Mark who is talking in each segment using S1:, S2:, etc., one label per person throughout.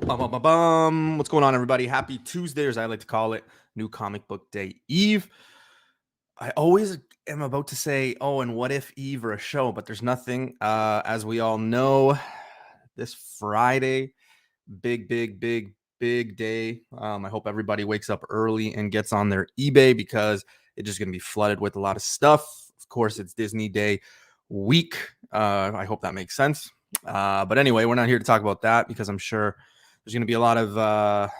S1: What's going on, everybody? Happy Tuesday, as I like to call it, New Comic Book Day Eve. I always am about to say, oh, and what if Eve or a show, but there's nothing. As we all know, this Friday, big day. I hope everybody wakes up early and gets on their eBay because it's just going to be flooded with a lot of stuff. Of course, it's Disney Day week. I hope that makes sense. But anyway, we're not here to talk about that because I'm sure there's going to be a lot of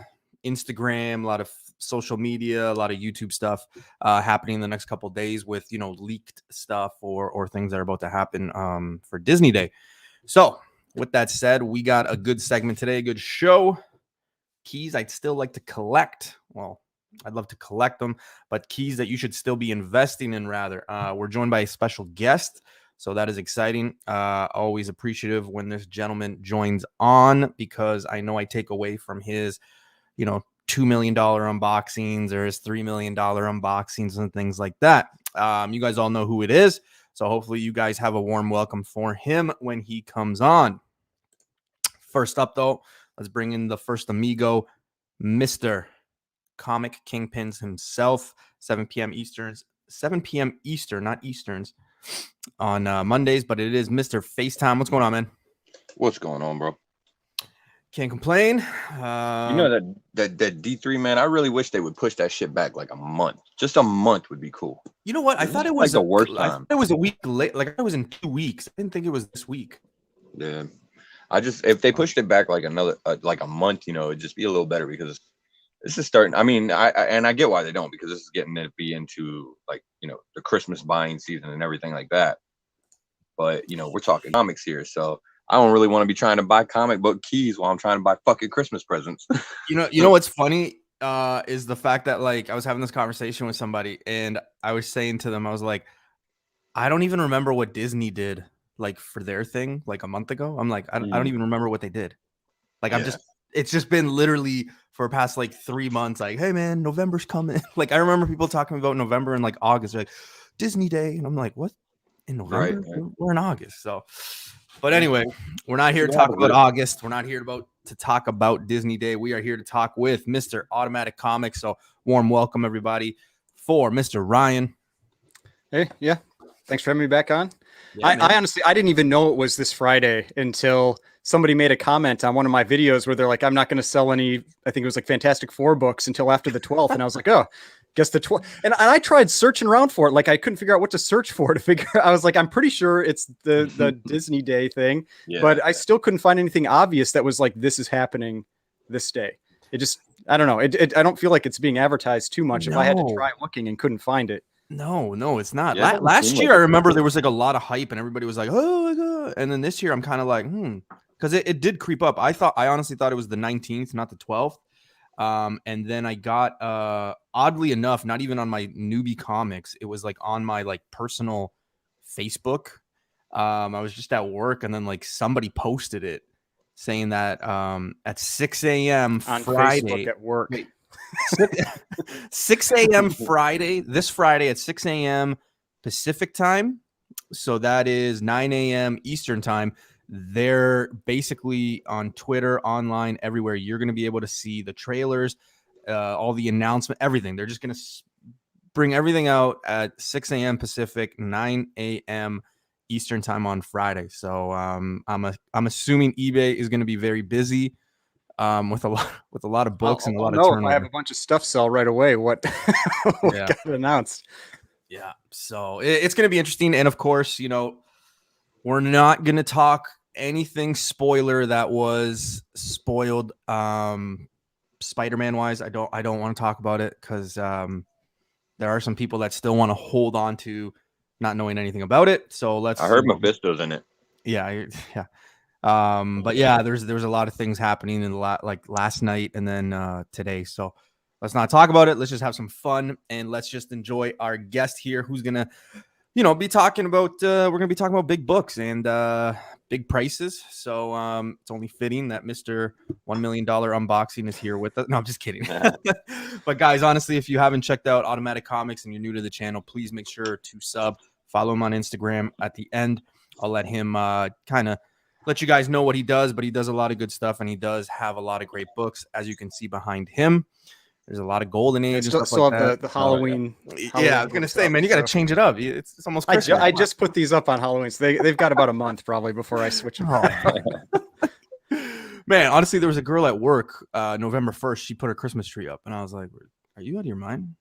S1: Instagram, a lot of social media, a lot of YouTube stuff happening in the next couple of days with, leaked stuff or things that are about to happen for Disney Day. So with that said, we got a good segment today, a good show. Keys I'd still like to collect. Well, I'd love to collect them, but keys that you should still be investing in rather. We're joined by a special guest. So that is exciting. Always appreciative when this gentleman joins on because I know I take away from his, $2 million unboxings or his $3 million unboxings and things like that. You guys all know who it is. So hopefully you guys have a warm welcome for him when he comes on. First up, though, let's bring in the first amigo, Mr. Comic Kingpins himself, 7 p.m. Easterns, not Easterns, on Mondays, but it is Mr. FaceTime. What's going on, man?
S2: What's going on, bro?
S1: Can't complain.
S2: That D3, man, I really wish they would push that shit back like a month. Just a month would be cool.
S1: You know what? I thought it was
S2: like the worst time.
S1: I thought it was a week late. Like I was in 2 weeks. I didn't think it was this week.
S2: Yeah. If they pushed it back like another, like a month, it'd just be a little better because this is starting. I mean, I get why they don't, because this is getting to be into like, the Christmas buying season and everything like that. But, we're talking comics here. So I don't really want to be trying to buy comic book keys while I'm trying to buy fucking Christmas presents.
S1: You know what's funny is the fact that like I was having this conversation with somebody and I was saying to them, I was like, I don't even remember what Disney did like for their thing like a month ago. I'm like, I don't even remember what they did. Like it's just been literally for past like 3 months. Like, hey man, November's coming. Like I remember people talking about November and like August, like Disney Day, and I'm like, what? In November? Right. We're in August. So, but anyway, we're not here to talk about August. We're not here to talk about Disney Day. We are here to talk with Mr. Automatic Comics. So, warm welcome everybody for Mr. Ryan.
S3: Hey, yeah. Thanks for having me back on. Yeah, I honestly, I didn't even know it was this Friday until somebody made a comment on one of my videos where they're like, I'm not going to sell any, I think it was like Fantastic Four books until after the 12th. And I was like, oh, guess the 12th. And I tried searching around for it. Like I couldn't figure out what to search for to figure out. I was like, I'm pretty sure it's the Disney Day thing, but I still couldn't find anything obvious that was like, this is happening this day. It just, I don't know. I don't feel like it's being advertised too much. If I had to try looking and couldn't find it.
S1: No, it's not. Yeah, last year, I remember there was like a lot of hype and everybody was like, oh my God. And then this year I'm kind of like, because it did creep up. I honestly thought it was the 19th, not the 12th. And then I got, oddly enough, not even on my Newbie Comics, it was like on my like personal Facebook. I was just at work and then like somebody posted it saying that at 6 a.m.
S3: on
S1: Friday
S3: Facebook at work.
S1: 6 a.m. Friday, this Friday at 6 a.m. Pacific time. So that is 9 a.m. Eastern time. They're basically on Twitter, online, everywhere. You're going to be able to see the trailers, all the announcement, everything. They're just going to bring everything out at 6 a.m. Pacific, 9 a.m. Eastern time on Friday. So I'm assuming eBay is going to be very busy. With a lot of books and a lot of turnover.
S3: If I have a bunch of stuff sell right away, what got announced?
S1: Yeah, so it's going to be interesting, and of course, we're not going to talk anything spoiler that was spoiled, Spider-Man wise. I don't want to talk about it because there are some people that still want to hold on to not knowing anything about it. So I
S2: heard Mephisto's in it.
S1: Yeah. But yeah, there's a lot of things happening in last night and then today. So let's not talk about it. Let's just have some fun and let's just enjoy our guest here, who's gonna, be talking about. We're gonna be talking about big books and big prices. So it's only fitting that Mr. $1 million unboxing is here with us. No, I'm just kidding. But guys, honestly, if you haven't checked out Automatic Comics and you're new to the channel, please make sure to follow him on Instagram. At the end, I'll let him kind of let you guys know what he does, but he does a lot of good stuff, and he does have a lot of great books, as you can see behind him. There's a lot of Golden Age and stuff
S3: still
S1: like
S3: have
S1: that.
S3: the Halloween.
S1: Yeah, I was gonna say, man, you got to change it up. It's almost Christmas.
S3: I just put these up on Halloween, so they've got about a month probably before I switch them.
S1: Man, honestly, there was a girl at work, November 1st. She put her Christmas tree up, and I was like, "Are you out of your mind?"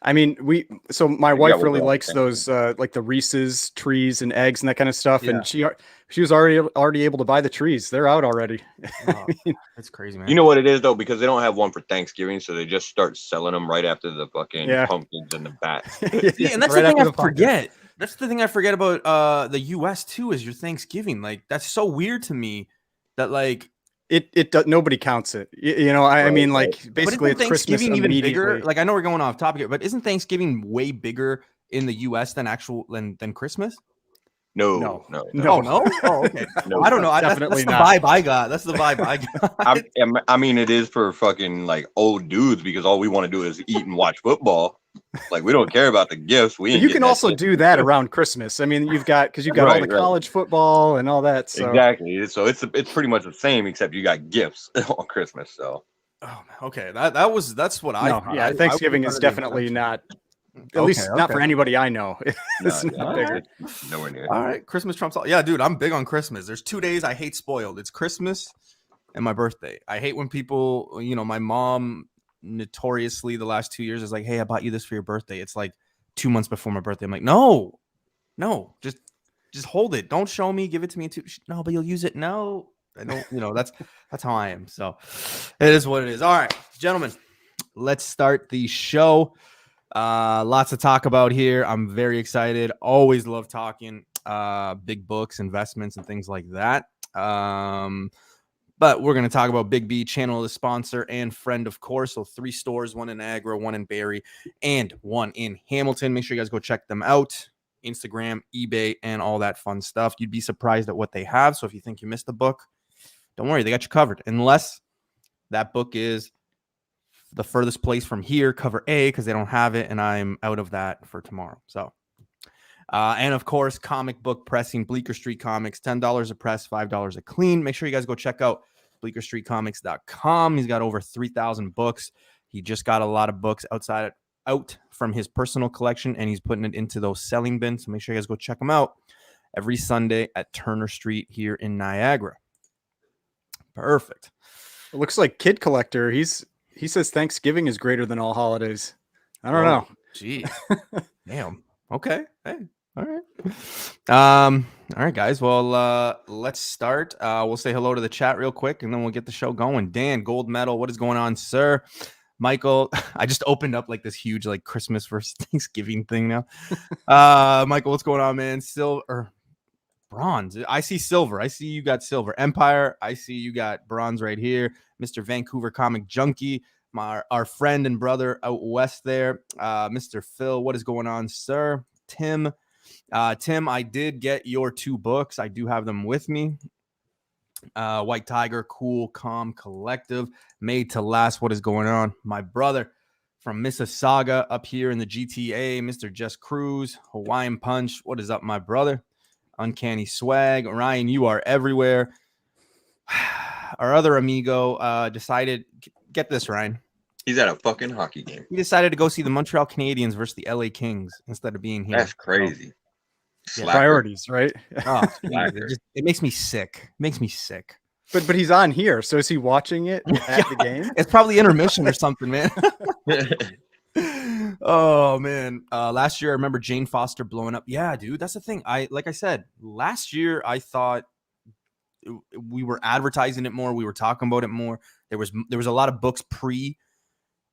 S3: I mean, my wife really likes those like the Reese's trees and eggs and that kind of stuff, and she was already able to buy the trees. They're out already.
S1: Oh, that's crazy, man.
S2: You know what it is though, because they don't have one for Thanksgiving, so they just start selling them right after the fucking pumpkins and the bats.
S1: Yeah, and that's right, the thing I forget. That's the thing I forget about the U.S. too, is your Thanksgiving. Like, that's so weird to me that like
S3: nobody counts it. You know, I mean, like basically it's Christmas
S1: even bigger. Like, I know we're going off topic here, but isn't Thanksgiving way bigger in the U.S. than Christmas?
S2: No.
S1: Oh, no. Oh, okay. No, I don't know. That's the vibe I got. That's the vibe I got.
S2: I mean, it is for fucking like old dudes, because all we want to do is eat and watch football. Like, we don't care about the gifts. You
S3: can also do that around Christmas. I mean, you've got all the college football and all that. So.
S2: Exactly. So it's pretty much the same, except you got gifts on Christmas. So.
S1: Oh, okay. That's what I.
S3: No, yeah, Thanksgiving is definitely not. At least not for anybody I know. It's not bigger.
S2: Nowhere near.
S1: All right, Christmas trumps all. Yeah, dude, I'm big on Christmas. There's 2 days I hate spoiled. It's Christmas and my birthday. I hate when people, my mom notoriously the last 2 years is like, "Hey, I bought you this for your birthday." It's like 2 months before my birthday. I'm like, no, just hold it. Don't show me. Give it to me too. No, but you'll use it. No, I don't. That's how I am. So it is what it is. All right, gentlemen, let's start the show. Lots to talk about here. I'm very excited. Always love talking big books, investments, and things like that. But we're going to talk about Big B, channel, the sponsor and friend, of course. So 3 stores, 1 in Niagara, 1 in Barrie, and 1 in Hamilton. Make sure you guys go check them out. Instagram, eBay, and all that fun stuff. You'd be surprised at what they have. So if you think you missed a book, don't worry, they got you covered. Unless that book is the furthest place from here, cover A, because they don't have it, and I'm out of that for tomorrow. So, and of course, comic book pressing, Bleecker Street Comics, $10 a press, $5 a clean. Make sure you guys go check out BleekerStreetComics.com. He's got over 3,000 books. He just got a lot of books out from his personal collection, and he's putting it into those selling bins. So make sure you guys go check him out every Sunday at Turner Street here in Niagara. Perfect.
S3: It looks like Kid Collector. He says Thanksgiving is greater than all holidays. I don't know.
S1: Gee. Damn. Okay. Hey. All right. All right, guys. Well, let's start. We'll say hello to the chat real quick, and then we'll get the show going. Dan, gold medal. What is going on, sir? Michael, I just opened up like this huge like Christmas versus Thanksgiving thing now. Michael, what's going on, man? Bronze. I see silver. I see you got silver. Empire. I see you got bronze right here. Mr. Vancouver Comic Junkie, our friend and brother out west there. Mr. Phil, what is going on, sir? Tim, I did get your 2 books. I do have them with me. White Tiger, Cool, Calm, Collective, Made to Last. What is going on? My brother from Mississauga up here in the GTA, Mr. Just Cruz, Hawaiian Punch. What is up, my brother? Uncanny Swag. Ryan, you are everywhere. Our other amigo decided, get this, Ryan.
S2: He's at a fucking hockey game.
S1: He decided to go see the Montreal Canadiens versus the LA Kings instead of being here.
S2: That's crazy.
S3: Yeah. Priorities, right?
S1: Oh, it makes me sick.
S3: But he's on here, so is he watching it at the game?
S1: It's probably intermission or something, man. Oh man, last year I remember Jane Foster blowing up. Yeah, dude, that's the thing. Like I said, last year I thought we were advertising it more. We were talking about it more. There was a lot of books pre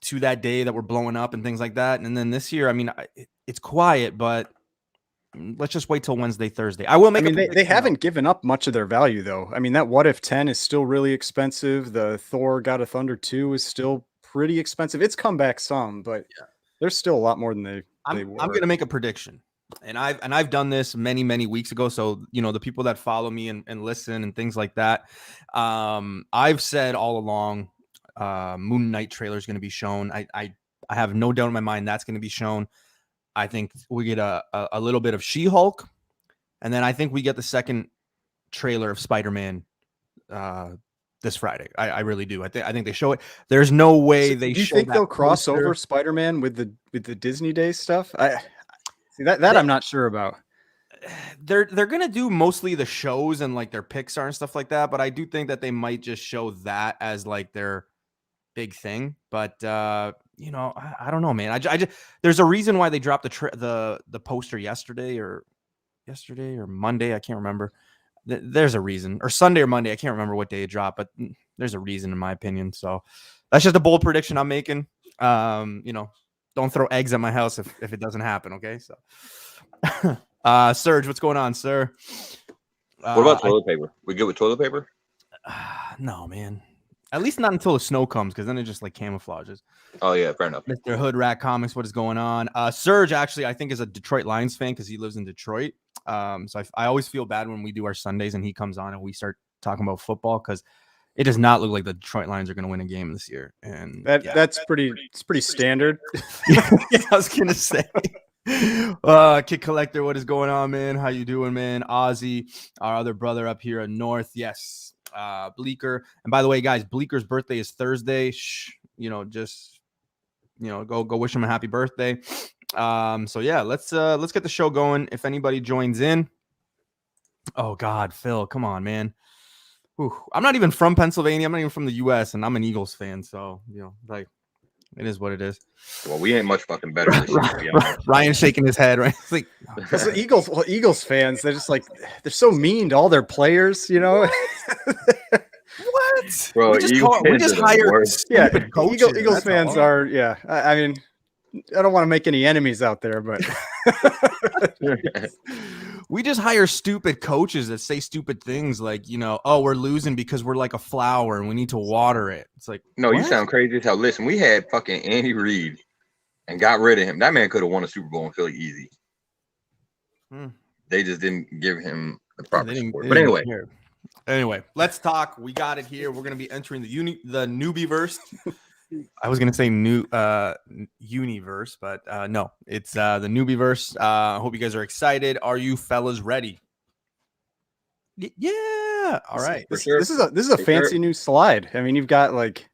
S1: to that day that were blowing up and things like that. And then this year, I mean, it's quiet, but let's just wait till Wednesday, Thursday. I will make.
S3: I mean, they haven't given up much of their value though. I mean, that What If 10 is still really expensive. The Thor God of Thunder 2 is still pretty expensive. It's come back some, but there's still a lot more than they were.
S1: I'm going to make a prediction. And I've done this many weeks ago. So, the people that follow me and listen and things like that, I've said all along, Moon Knight trailer is going to be shown. I have no doubt in my mind that's going to be shown. I think we get a little bit of She-Hulk, and then I think we get the second trailer of Spider-Man this Friday. I really do. I think they show it. There's no way
S3: So
S1: they
S3: do you
S1: show
S3: think
S1: that
S3: they'll cross
S1: poster.
S3: over Spider-Man with the Disney Day stuff? I see that I'm not sure about.
S1: They're gonna do mostly the shows and like their Pixar and stuff like that, but I do think that they might just show that as like their big thing. But you know, I don't know, man. I just there's a reason why they dropped the poster yesterday or Monday. I can't remember. There's a reason, or Sunday or Monday. I can't remember what day it dropped, but there's a reason in my opinion. So that's just a bold prediction I'm making. You know, don't throw eggs at my house if it doesn't happen. Okay, so. Serge, what's going on, sir?
S2: What about toilet paper? We good with toilet paper?
S1: No, man. At least not until the snow comes, because then it just like camouflages.
S2: Oh yeah, fair enough.
S1: Mr. Hood Rat Comics, what is going on? Serge actually, I think, is a Detroit Lions fan because he lives in Detroit. So I always feel bad when we do our Sundays and he comes on and we start talking about football because it does not look like the Detroit Lions are going to win a game this year. And
S3: that's pretty standard.
S1: Yeah, I was gonna say. Kid Collector, what is going on, man? How you doing, man? Ozzy, our other brother up here in North. Yes. Bleeker. And by the way, guys, Bleeker's birthday is Thursday. You know, just go wish him a happy birthday. So yeah, let's get the show going. If anybody joins in. Oh God, Phil, come on, man. Whew. I'm not even from Pennsylvania. I'm not even from the US, and I'm an Eagles fan, so like it is what it is.
S2: Well, we ain't much fucking better this year.
S1: Ryan shaking his head, right? It's like
S3: the Eagles fans, they're just like they're so mean to all their players, you know.
S1: What?
S2: Bro,
S1: we just hire stupid coaches.
S3: Eagles fans are, yeah. I mean, I don't want to make any enemies out there, but
S1: we just hire stupid coaches that say stupid things like, oh, we're losing because we're like a flower and we need to water it. It's like,
S2: no,
S1: what?
S2: You sound crazy as hell. Listen, we had fucking Andy Reid and got rid of him. That man could have won a Super Bowl in Philly easy. They just didn't give him the proper support. But
S1: anyway, let's talk. We got it here. We're going to be entering the Newbie Verse. I was going to say Universe, but no, it's the Newbie Verse. I hope you guys are excited. Are you fellas ready? Yeah. All right.
S3: This is a fancy new slide. I mean, you've got like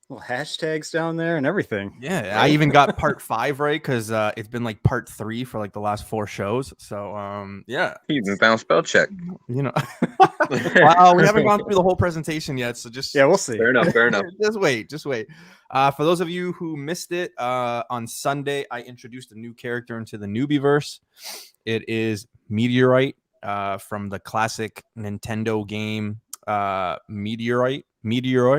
S3: little hashtags down there and everything.
S1: Yeah, I even got part 5 right because it's been like part 3 for like the last 4 shows. So yeah,
S2: he even found spell check.
S1: Wow, we haven't gone through the whole presentation yet, so we'll see.
S2: Fair enough.
S1: Just wait. For those of you who missed it, on Sunday I introduced a new character into the Newbie Verse. It is Meteorite from the classic Nintendo game Meteoroid.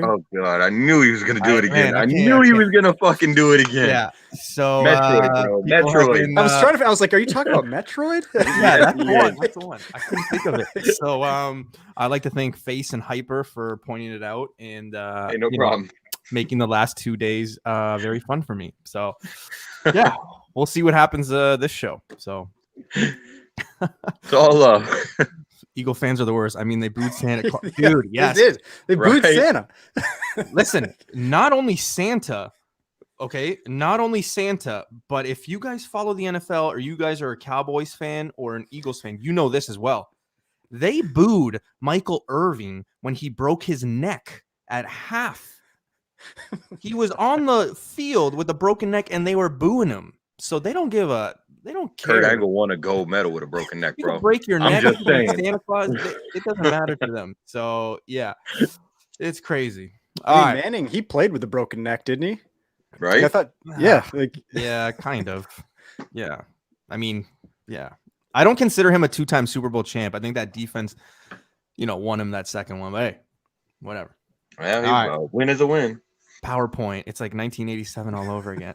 S2: Oh God, I knew he was gonna do it again. I knew he was gonna fucking do it again.
S1: Yeah. So
S2: Metroid, bro. Metroid.
S3: I was like, are you talking about Metroid?
S1: Yeah, that's the one. That's the one. I couldn't think of it. So I'd like to thank Face and Hyper for pointing it out and
S2: hey, no problem.
S1: Making the last 2 days very fun for me. So yeah, we'll see what happens this show. So
S2: it's all love.
S1: Eagle fans are the worst. I mean, they booed Santa Claus.
S3: Yeah,
S1: dude. Yes,
S3: they did. They booed Santa.
S1: Listen, not only Santa, but if you guys follow the NFL or you guys are a Cowboys fan or an Eagles fan, you know this as well. They booed Michael Irving when he broke his neck at half. He was on the field with a broken neck, and they were booing him. So they don't care.
S2: Kurt Angle won a gold medal with a broken neck, bro.
S1: You break your neck.
S2: I'm just saying.
S1: Santa Claus, it doesn't matter to them. So yeah, it's crazy.
S3: Manning, he played with a broken neck, didn't he?
S2: Right.
S3: I thought,
S1: yeah, kind of. Yeah, I mean, yeah. I don't consider him a 2-time Super Bowl champ. I think that defense, won him that second one. But hey, whatever.
S2: Well, win is a win.
S1: PowerPoint. It's like 1987 all over again.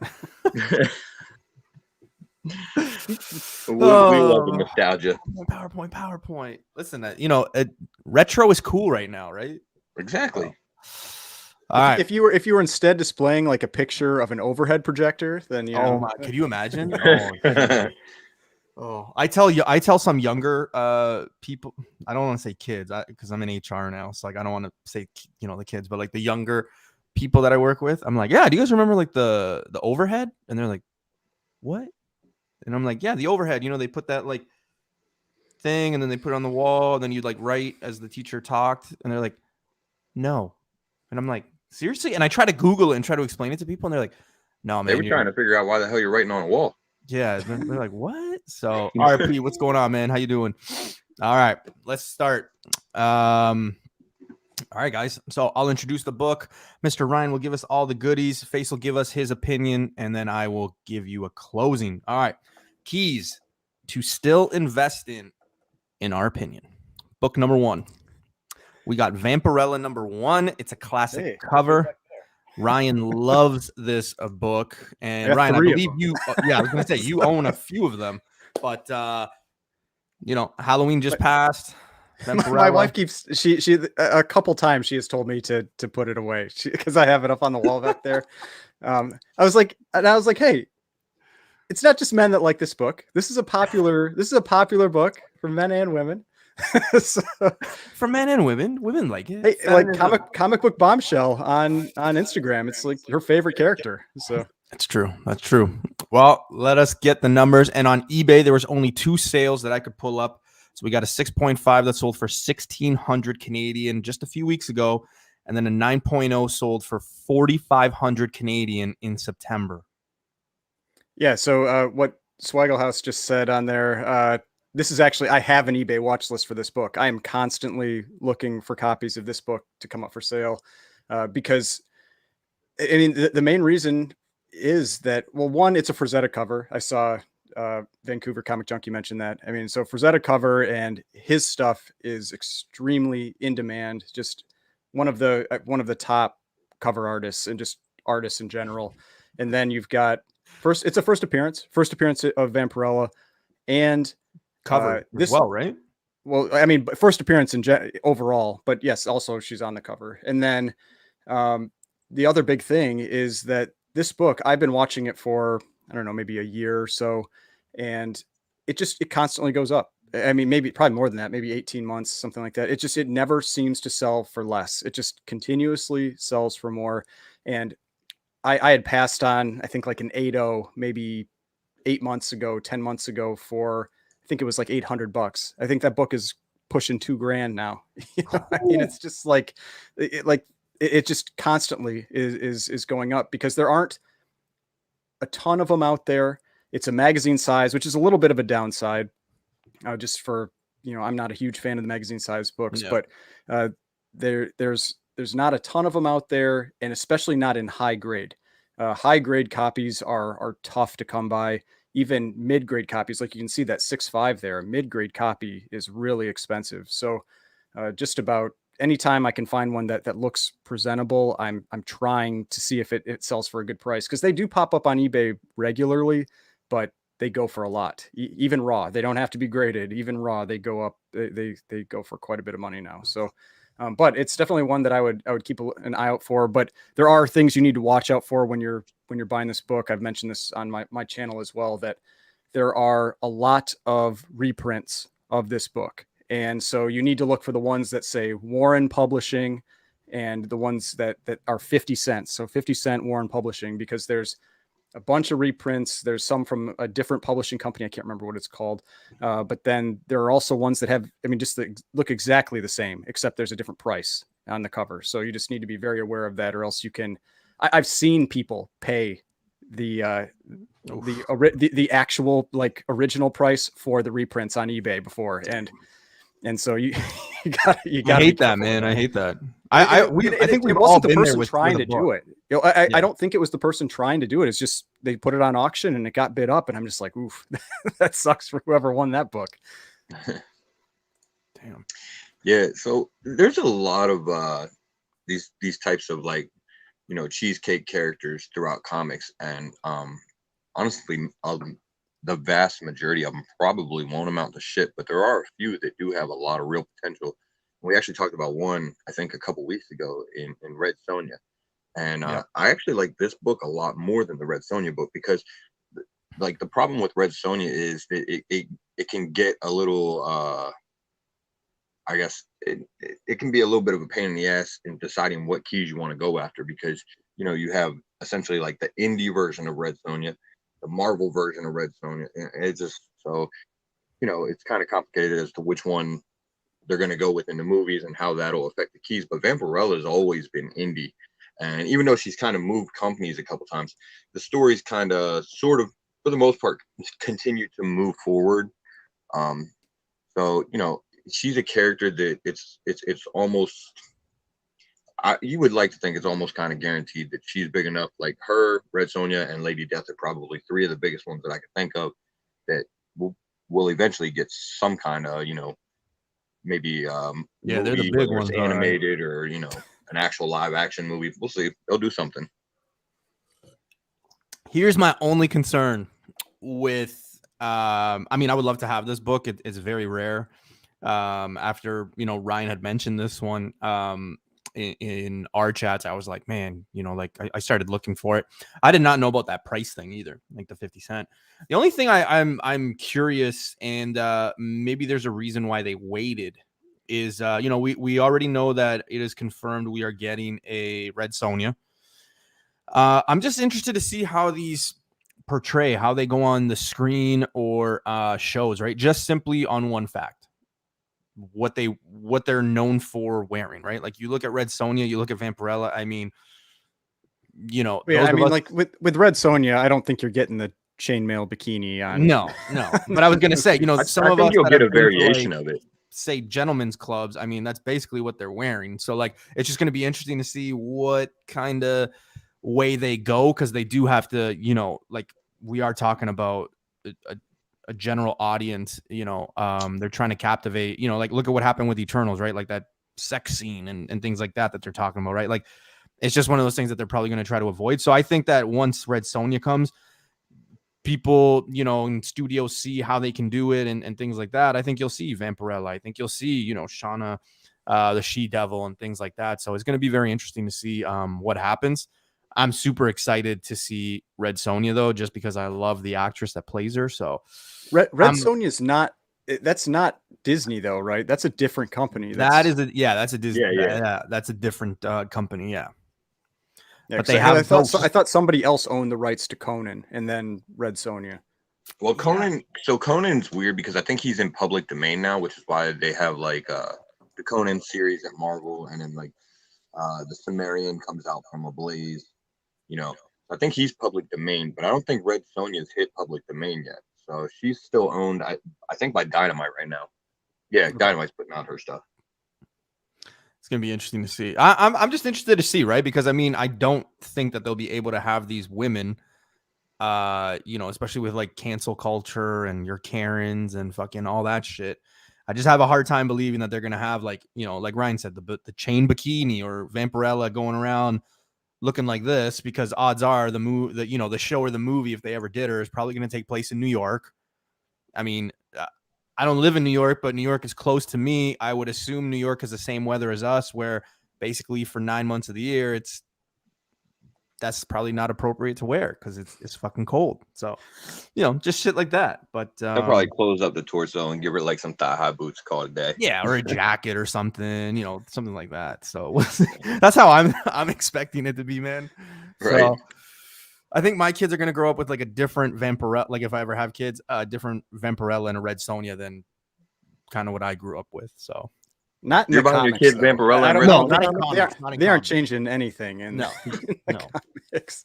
S2: We love the nostalgia.
S1: PowerPoint. Listen, retro is cool right now, right?
S2: Exactly.
S1: All right.
S3: If you were instead displaying like a picture of an overhead projector, then
S1: could you imagine? I tell some younger people. I don't want to say kids because I'm in HR now, so like I don't want to say the kids, but like the younger people that I work with, I'm like, yeah, do you guys remember like the overhead? And they're like, what? And I'm like, yeah, the overhead. They put that like thing, and then they put it on the wall, and then you'd like write as the teacher talked, and they're like, no. And I'm like, seriously? And I try to Google it and try to explain it to people, and they're like, no, man.
S2: They were trying to figure out why the hell you're writing on a wall.
S1: Yeah, they're like, what? So, all right, Pete, what's going on, man? How you doing? All right, let's start. All right, guys. So I'll introduce the book. Mr. Ryan will give us all the goodies. Face will give us his opinion, and then I will give you a closing. All right. Keys to still invest in our opinion. Book number 1. We got Vampirella number 1. It's a classic cover. Ryan loves this book. And Ryan, I believe you, I was going to say you own a few of them, but Halloween just passed.
S3: My wife keeps she a couple times she has told me to put it away because I have it up on the wall back there. I was like, hey, it's not just men that like this book. This is a popular book for men and women. So,
S1: for men and women like it.
S3: Hey, like comic book bombshell on Instagram. It's like her favorite character. So
S1: that's true. Well, let us get the numbers. And on eBay, there was only 2 sales that I could pull up. So we got a 6.5 that sold for 1,600 Canadian just a few weeks ago, and then a 9.0 sold for 4,500 Canadian in September.
S3: Yeah. So what Swagglehouse just said on there, this is actually, I have an eBay watch list for this book. I am constantly looking for copies of this book to come up for sale because, I mean, the main reason is that, well, one, it's a Frazetta cover. I saw Vancouver Comic Junkie mentioned that. I mean, so Frazetta cover and his stuff is extremely in demand. Just one of the top cover artists and just artists in general. And then you've got it's a first appearance of Vampirella and
S1: cover this well, right?
S3: Well, I mean, first appearance overall, but yes, also she's on the cover. And then the other big thing is that this book, I've been watching it for, I don't know, maybe a year or so. And it constantly goes up. I mean, probably more than that, maybe 18 months, something like that. It never seems to sell for less. It just continuously sells for more. And I had passed on, I think like an 8.0, maybe 10 months ago for, I think it was like $800. I think that book is pushing $2,000 now. I mean, it's just like, it just constantly is going up because there aren't a ton of them out there. It's a magazine size, which is a little bit of a downside, just for, I'm not a huge fan of the magazine size books, but there's not a ton of them out there, and especially not in high grade. High grade copies are tough to come by. Even mid grade copies, like you can see that 6.5 there, a mid grade copy is really expensive. So just about anytime I can find one that looks presentable, I'm trying to see if it sells for a good price, because they do pop up on eBay regularly, but they go for a lot. Even raw, they don't have to be graded. Even raw, they go up. They go for quite a bit of money now. So, but it's definitely one that I would keep an eye out for. But there are things you need to watch out for when you're buying this book. I've mentioned this on my channel as well, that there are a lot of reprints of this book. And so you need to look for the ones that say Warren Publishing and the ones that are 50 cents. So 50-cent Warren Publishing, because there's a bunch of reprints. There's some from a different publishing company. I can't remember what it's called. But then there are also ones that have, I mean, just look exactly the same, except there's a different price on the cover. So you just need to be very aware of that, or else you can, I've seen people pay the actual like original price for the reprints on eBay before. And so you got
S1: I hate that, man. I hate that. I think we've
S3: it
S1: all
S3: wasn't the
S1: been
S3: person
S1: there with
S3: trying to do it. I don't think it was the person trying to do it. It's just they put it on auction and it got bid up, and I'm just like, oof, that sucks for whoever won that book.
S1: Damn.
S2: Yeah. So there's a lot of these types of, like, cheesecake characters throughout comics, and honestly, the vast majority of them probably won't amount to shit, but there are a few that do have a lot of real potential. We actually talked about one, I think, a couple weeks ago in Red Sonja. And I actually like this book a lot more than the Red Sonja book, because like the problem with Red Sonja is that it can get a little, I guess it can be a little bit of a pain in the ass in deciding what keys you want to go after, because, you have essentially like the indie version of Red Sonja, the Marvel version of Red Sonja. It's just so it's kind of complicated as to which one they're going to go with in the movies and how that'll affect the keys. But Vampirella has always been indie. And even though she's kind of moved companies a couple times, the stories kind of sort of, for the most part, continue to move forward. So, she's a character that it's almost, you would like to think it's almost kind of guaranteed that she's big enough. Like her, Red Sonja, and Lady Death are probably three of the biggest ones that I could think of that will eventually get some kind of, maybe
S1: Yeah, they're the
S2: movie,
S1: big
S2: whether
S1: ones,
S2: it's
S1: all right.
S2: animated or an actual live action movie. We'll see. They'll do something.
S1: Here's my only concern with I mean, I would love to have this book. It's very rare. After Ryan had mentioned this one in our chats, I was like, man, like I started looking for it. I did not know about that price thing either, like the 50 cent. The only thing I'm curious, and maybe there's a reason why they waited, is we already know that it is confirmed we are getting a Red Sonja. I'm just interested to see how these portray, how they go on the screen or shows, right? Just simply on one fact, what they're known for wearing, right? Like you look at Red Sonja, you look at Vampirella. I mean,
S3: yeah, I mean, like with Red Sonja, I don't think you're getting the chainmail bikini on.
S1: No. But I was gonna say, some of us
S2: you'll get a
S1: have been to,
S2: variation
S1: like,
S2: of it.
S1: say gentlemen's clubs. I mean, that's basically what they're wearing. So like, it's just gonna be interesting to see what kind of way they go, because they do have to, like we are talking about a general audience. They're trying to captivate. Like look at what happened with Eternals, right? Like that sex scene and things like that they're talking about, right? Like it's just one of those things that they're probably going to try to avoid. So I think that once Red Sonja comes, people, in studios see how they can do it and things like that. I think you'll see Vampirella. I think you'll see, Shauna, the She-Devil and things like that. So it's going to be very interesting to see what happens. I'm super excited to see Red Sonja though, just because I love the actress that plays her. So
S3: Red Sonja is not. That's not Disney though, right? That's a different company.
S1: That's a Disney.
S2: Yeah.
S1: That's a different company. Yeah.
S3: Yeah,
S1: but they have.
S3: I thought somebody else owned the rights to Conan and then Red Sonja.
S2: Well, Conan. So Conan's weird because I think he's in public domain now, which is why they have like the Conan series at Marvel, and then like the Sumerian comes out from Ablaze. I think he's public domain, but I don't think Red Sonja's hit public domain yet. So she's still owned, I think, by Dynamite right now. Yeah, Dynamite's putting out her stuff.
S1: It's gonna be interesting to see. I'm just interested to see, right? Because I mean, I don't think that they'll be able to have these women, especially with like cancel culture and your Karens and fucking all that shit. I just have a hard time believing that they're gonna have like Ryan said, the chain bikini or Vampirella going around looking like this, because odds are the show or the movie, if they ever did her, is probably going to take place in New York. I mean, I don't live in New York, but New York is close to me. I would assume New York has the same weather as us, where basically for 9 months of the year, that's probably not appropriate to wear because it's fucking cold. So, just shit like that. But
S2: they'll probably close up the torso and give her like some thigh-high boots, call it a day.
S1: Yeah, or a jacket or something, something like that. So that's how I'm expecting it to be, man.
S2: Right.
S1: So I think my kids are gonna grow up with like a different Vampirella. Like if I ever have kids, a different Vampirella and a Red Sonja than kind of what I grew up with. So
S3: not in
S2: you're
S3: the
S2: buying
S3: comics,
S2: your kids
S3: though.
S2: Vampirella.
S3: I don't know. They aren't
S1: comics.
S3: changing anything in
S1: no.
S3: comics.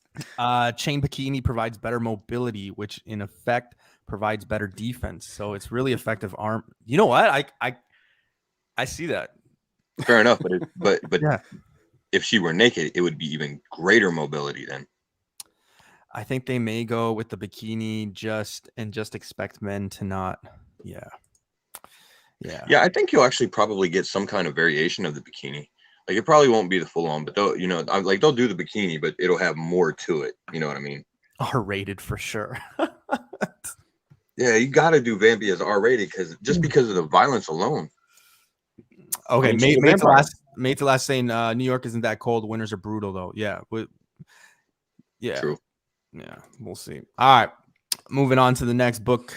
S1: Chain bikini provides better mobility, which in effect provides better defense. So it's really effective arm. You know what? I see that.
S2: Fair enough, but
S1: yeah.
S2: If she were naked, it would be even greater mobility then.
S1: I think they may go with the bikini just expect men to not. Yeah.
S2: I think you'll actually probably get some kind of variation of the bikini. Like it probably won't be the full on, but they'll do the bikini, but it'll have more to it. You know what I mean?
S1: R-rated for sure.
S2: Yeah, you got to do Vampy as R-rated because of the violence alone.
S1: Okay, I mean, mate to last saying New York isn't that cold. Winters are brutal though. Yeah,
S2: True.
S1: Yeah, we'll see. All right, moving on to the next book,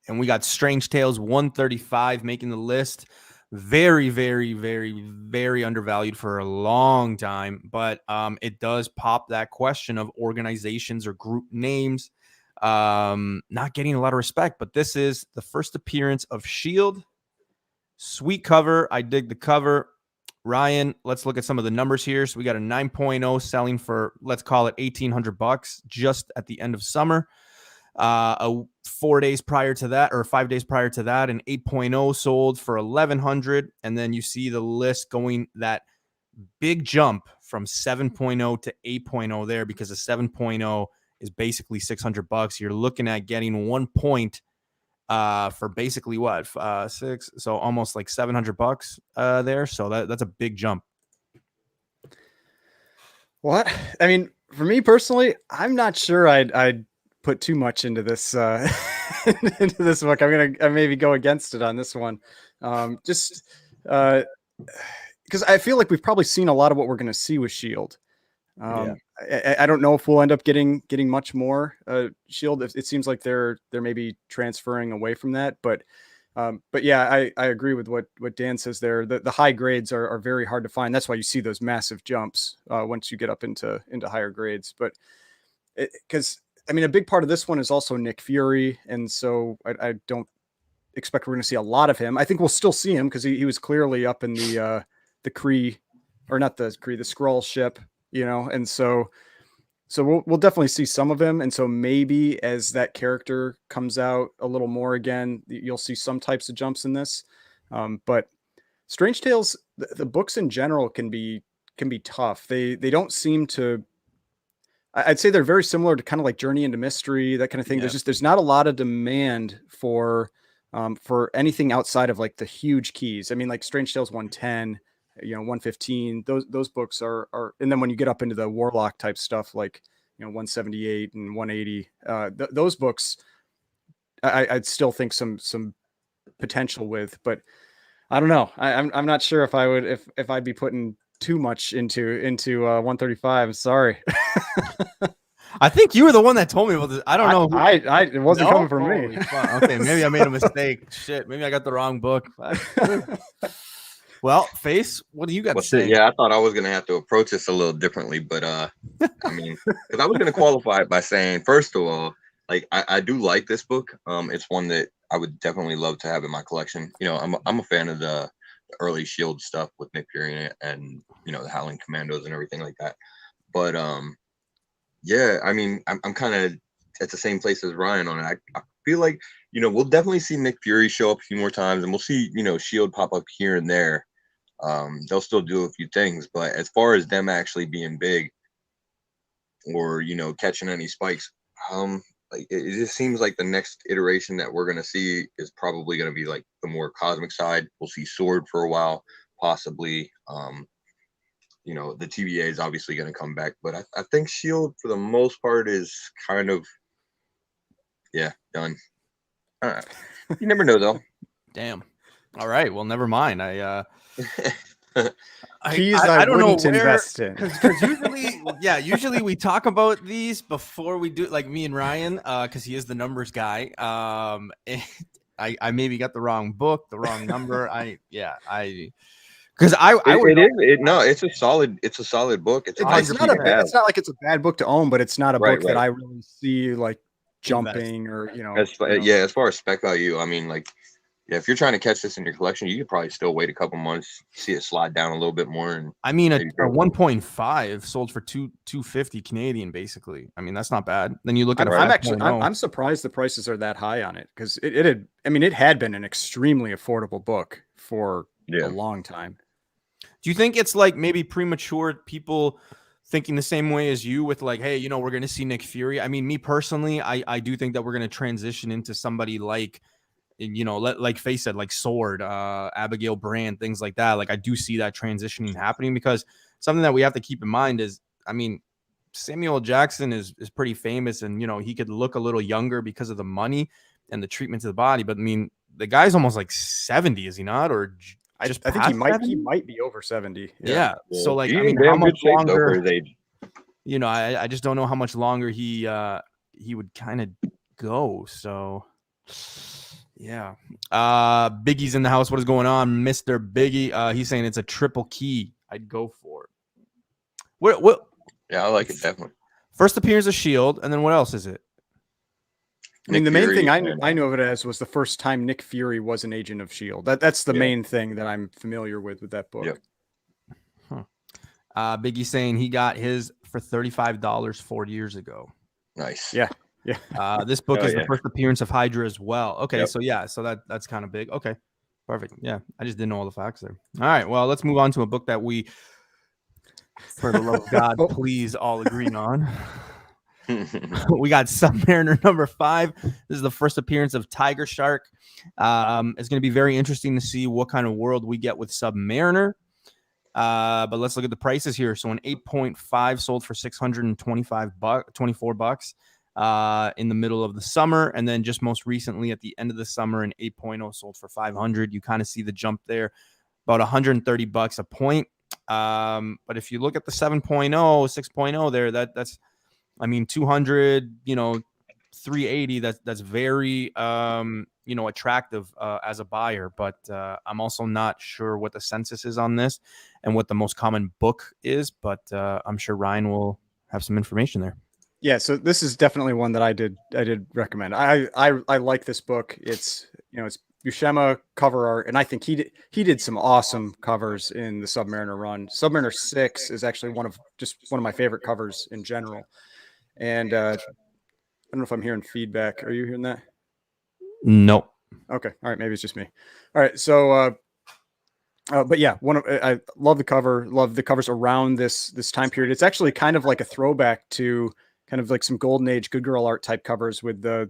S1: and we got Strange Tales 135 making the list. Very, very, very, very undervalued for a long time, but it does pop that question of organizations or group names Not getting a lot of respect, but this is the first appearance of Shield. Sweet cover. I dig the cover. Ryan, let's look at some of the numbers here. So we got a 9.0 selling for, let's call it $1,800 just at the end of summer. 4 days prior to that, or 5 days prior to that, an 8.0 sold for $1,100. And then you see the list going that big jump from 7.0 to 8.0 there, because a 7.0 is basically $600. You're looking at getting 1 point for basically what, 6, so almost like $700 there. So that's a big jump.
S3: What? I mean, for me personally, I'm not sure I'd put too much into this into this book. I maybe go against it on this one, just because I feel like we've probably seen a lot of what we're going to see with Shield. I don't know if we'll end up getting much more Shield. It seems like they're maybe transferring away from that, but yeah, I agree with what Dan says there. The high grades are very hard to find. That's why you see those massive jumps once you get up into higher grades. But because I mean, a big part of this one is also Nick Fury, and so I don't expect we're going to see a lot of him. I think we'll still see him because he was clearly up in the Kree, or not the Kree, the Skrull ship. And so we'll definitely see some of him. And so maybe as that character comes out a little more again, you'll see some types of jumps in this. But Strange Tales, the books in general can be tough. They don't seem to, I'd say they're very similar to kind of like Journey into Mystery, that kind of thing.
S1: Yeah.
S3: There's not a lot of demand for anything outside of like the huge keys. I mean, like Strange Tales 110, 115, those books are, and then when you get up into the Warlock type stuff, like, 178 and 180, those books, I'd still think some potential with, but I don't know. I'm not sure if I would, if I'd be putting too much into 135. Sorry.
S1: I think you were the one that told me about this. I don't know.
S3: It wasn't coming from me.
S1: Okay, maybe I made a mistake. Shit, maybe I got the wrong book. Well, Face, what do you got to say?
S2: Yeah, I thought I was gonna have to approach this a little differently, but I mean, because I was gonna qualify it by saying, first of all, like I do like this book. It's one that I would definitely love to have in my collection. I'm a fan of the early Shield stuff with Nick Fury in it, and the Howling Commandos and everything like that. But yeah, I mean, I'm kind of at the same place as Ryan on it. I feel like we'll definitely see Nick Fury show up a few more times, and we'll see Shield pop up here and there. They'll still do a few things, but as far as them actually being big or catching any spikes, like it just seems like the next iteration that we're gonna see is probably gonna be like the more cosmic side. We'll see Sword for a while, possibly. The TVA is obviously gonna come back, but I think Shield for the most part is kind of done. You never know though.
S1: Damn. All right. Well, never mind. I
S3: don't know to invest in,
S1: because usually we talk about these before we do, like me and Ryan, because he is the numbers guy. I maybe got the wrong book, the wrong number. It's
S2: a solid book. It's
S3: not like it's a bad book to own, but it's not a book that I really see like jumping or
S2: as far as spec value, I mean, like, if you're trying to catch this in your collection, you could probably still wait a couple months, see it slide down a little bit more. And
S1: I mean, a 1.5 sold for $250 Canadian, basically. I mean, that's not bad. Then you look at
S3: I'm surprised the prices are that high on it, because it had been an extremely affordable book for a long time.
S1: Do you think it's like maybe premature people thinking the same way as you with like, hey, we're going to see Nick Fury? I mean, me personally, I do think that we're going to transition into somebody like, like Faye said, like Sword, Abigail Brand, things like that. Like I do see that transitioning happening, because something that we have to keep in mind is, I mean, Samuel L. Jackson is pretty famous, and he could look a little younger because of the money and the treatment to the body. But I mean, the guy's almost like 70, is he not? Or
S3: I think he might be over 70.
S1: Yeah. So like, I mean, how much longer? For his age. I just don't know how much longer he would kind of go. So. Yeah. Biggie's in the house. What is going on, Mr. Biggie? He's saying it's a triple key. I'd go for it. What?
S2: Yeah, I like it, definitely.
S1: First appearance of Shield, and then what else is it?
S3: I mean, the
S2: Nick
S3: main thing
S2: Fury
S3: I knew of it as was the first time Nick Fury was an agent of S.H.I.E.L.D. That's the
S2: Yeah.
S3: main thing that I'm familiar with that book.
S2: Yep.
S1: Biggie saying he got his for $35 4 years ago.
S2: Nice.
S3: Yeah.
S1: This book
S2: Oh,
S1: is
S2: yeah.
S1: the first appearance of Hydra as well. Okay,
S2: Yep.
S1: so that's kind of big. Okay, perfect. Yeah, I just didn't know all the facts there. All right, well, let's move on to a book that we, for the love of God, please all agree on. We got Submariner number 5. This is the first appearance of Tiger Shark. It's going to be very interesting to see what kind of world we get with Submariner. But let's look at the prices here. So an 8.5 sold for $624 in the middle of the summer, and then just most recently at the end of the summer, an 8.0 sold for $500. You kind of see the jump there, about $130 a point. But if you look at the 7.0, 6.0 there, that's I mean 200, 380. That's very attractive as a buyer. But I'm also not sure what the census is on this and what the most common book is. But I'm sure Ryan will have some information there.
S3: Yeah, so this is definitely one that I did recommend. I like this book. It's it's Buscema cover art, and I think he did some awesome covers in the Submariner run. Submariner 6 is actually one of my favorite covers in general. And I don't know if I'm hearing feedback. Are you hearing that?
S1: No.
S3: Okay. All right. Maybe it's just me. All right. So, but yeah, I love the cover. Love the covers around this time period. It's actually kind of like a throwback to kind of like some golden age good girl art type covers with the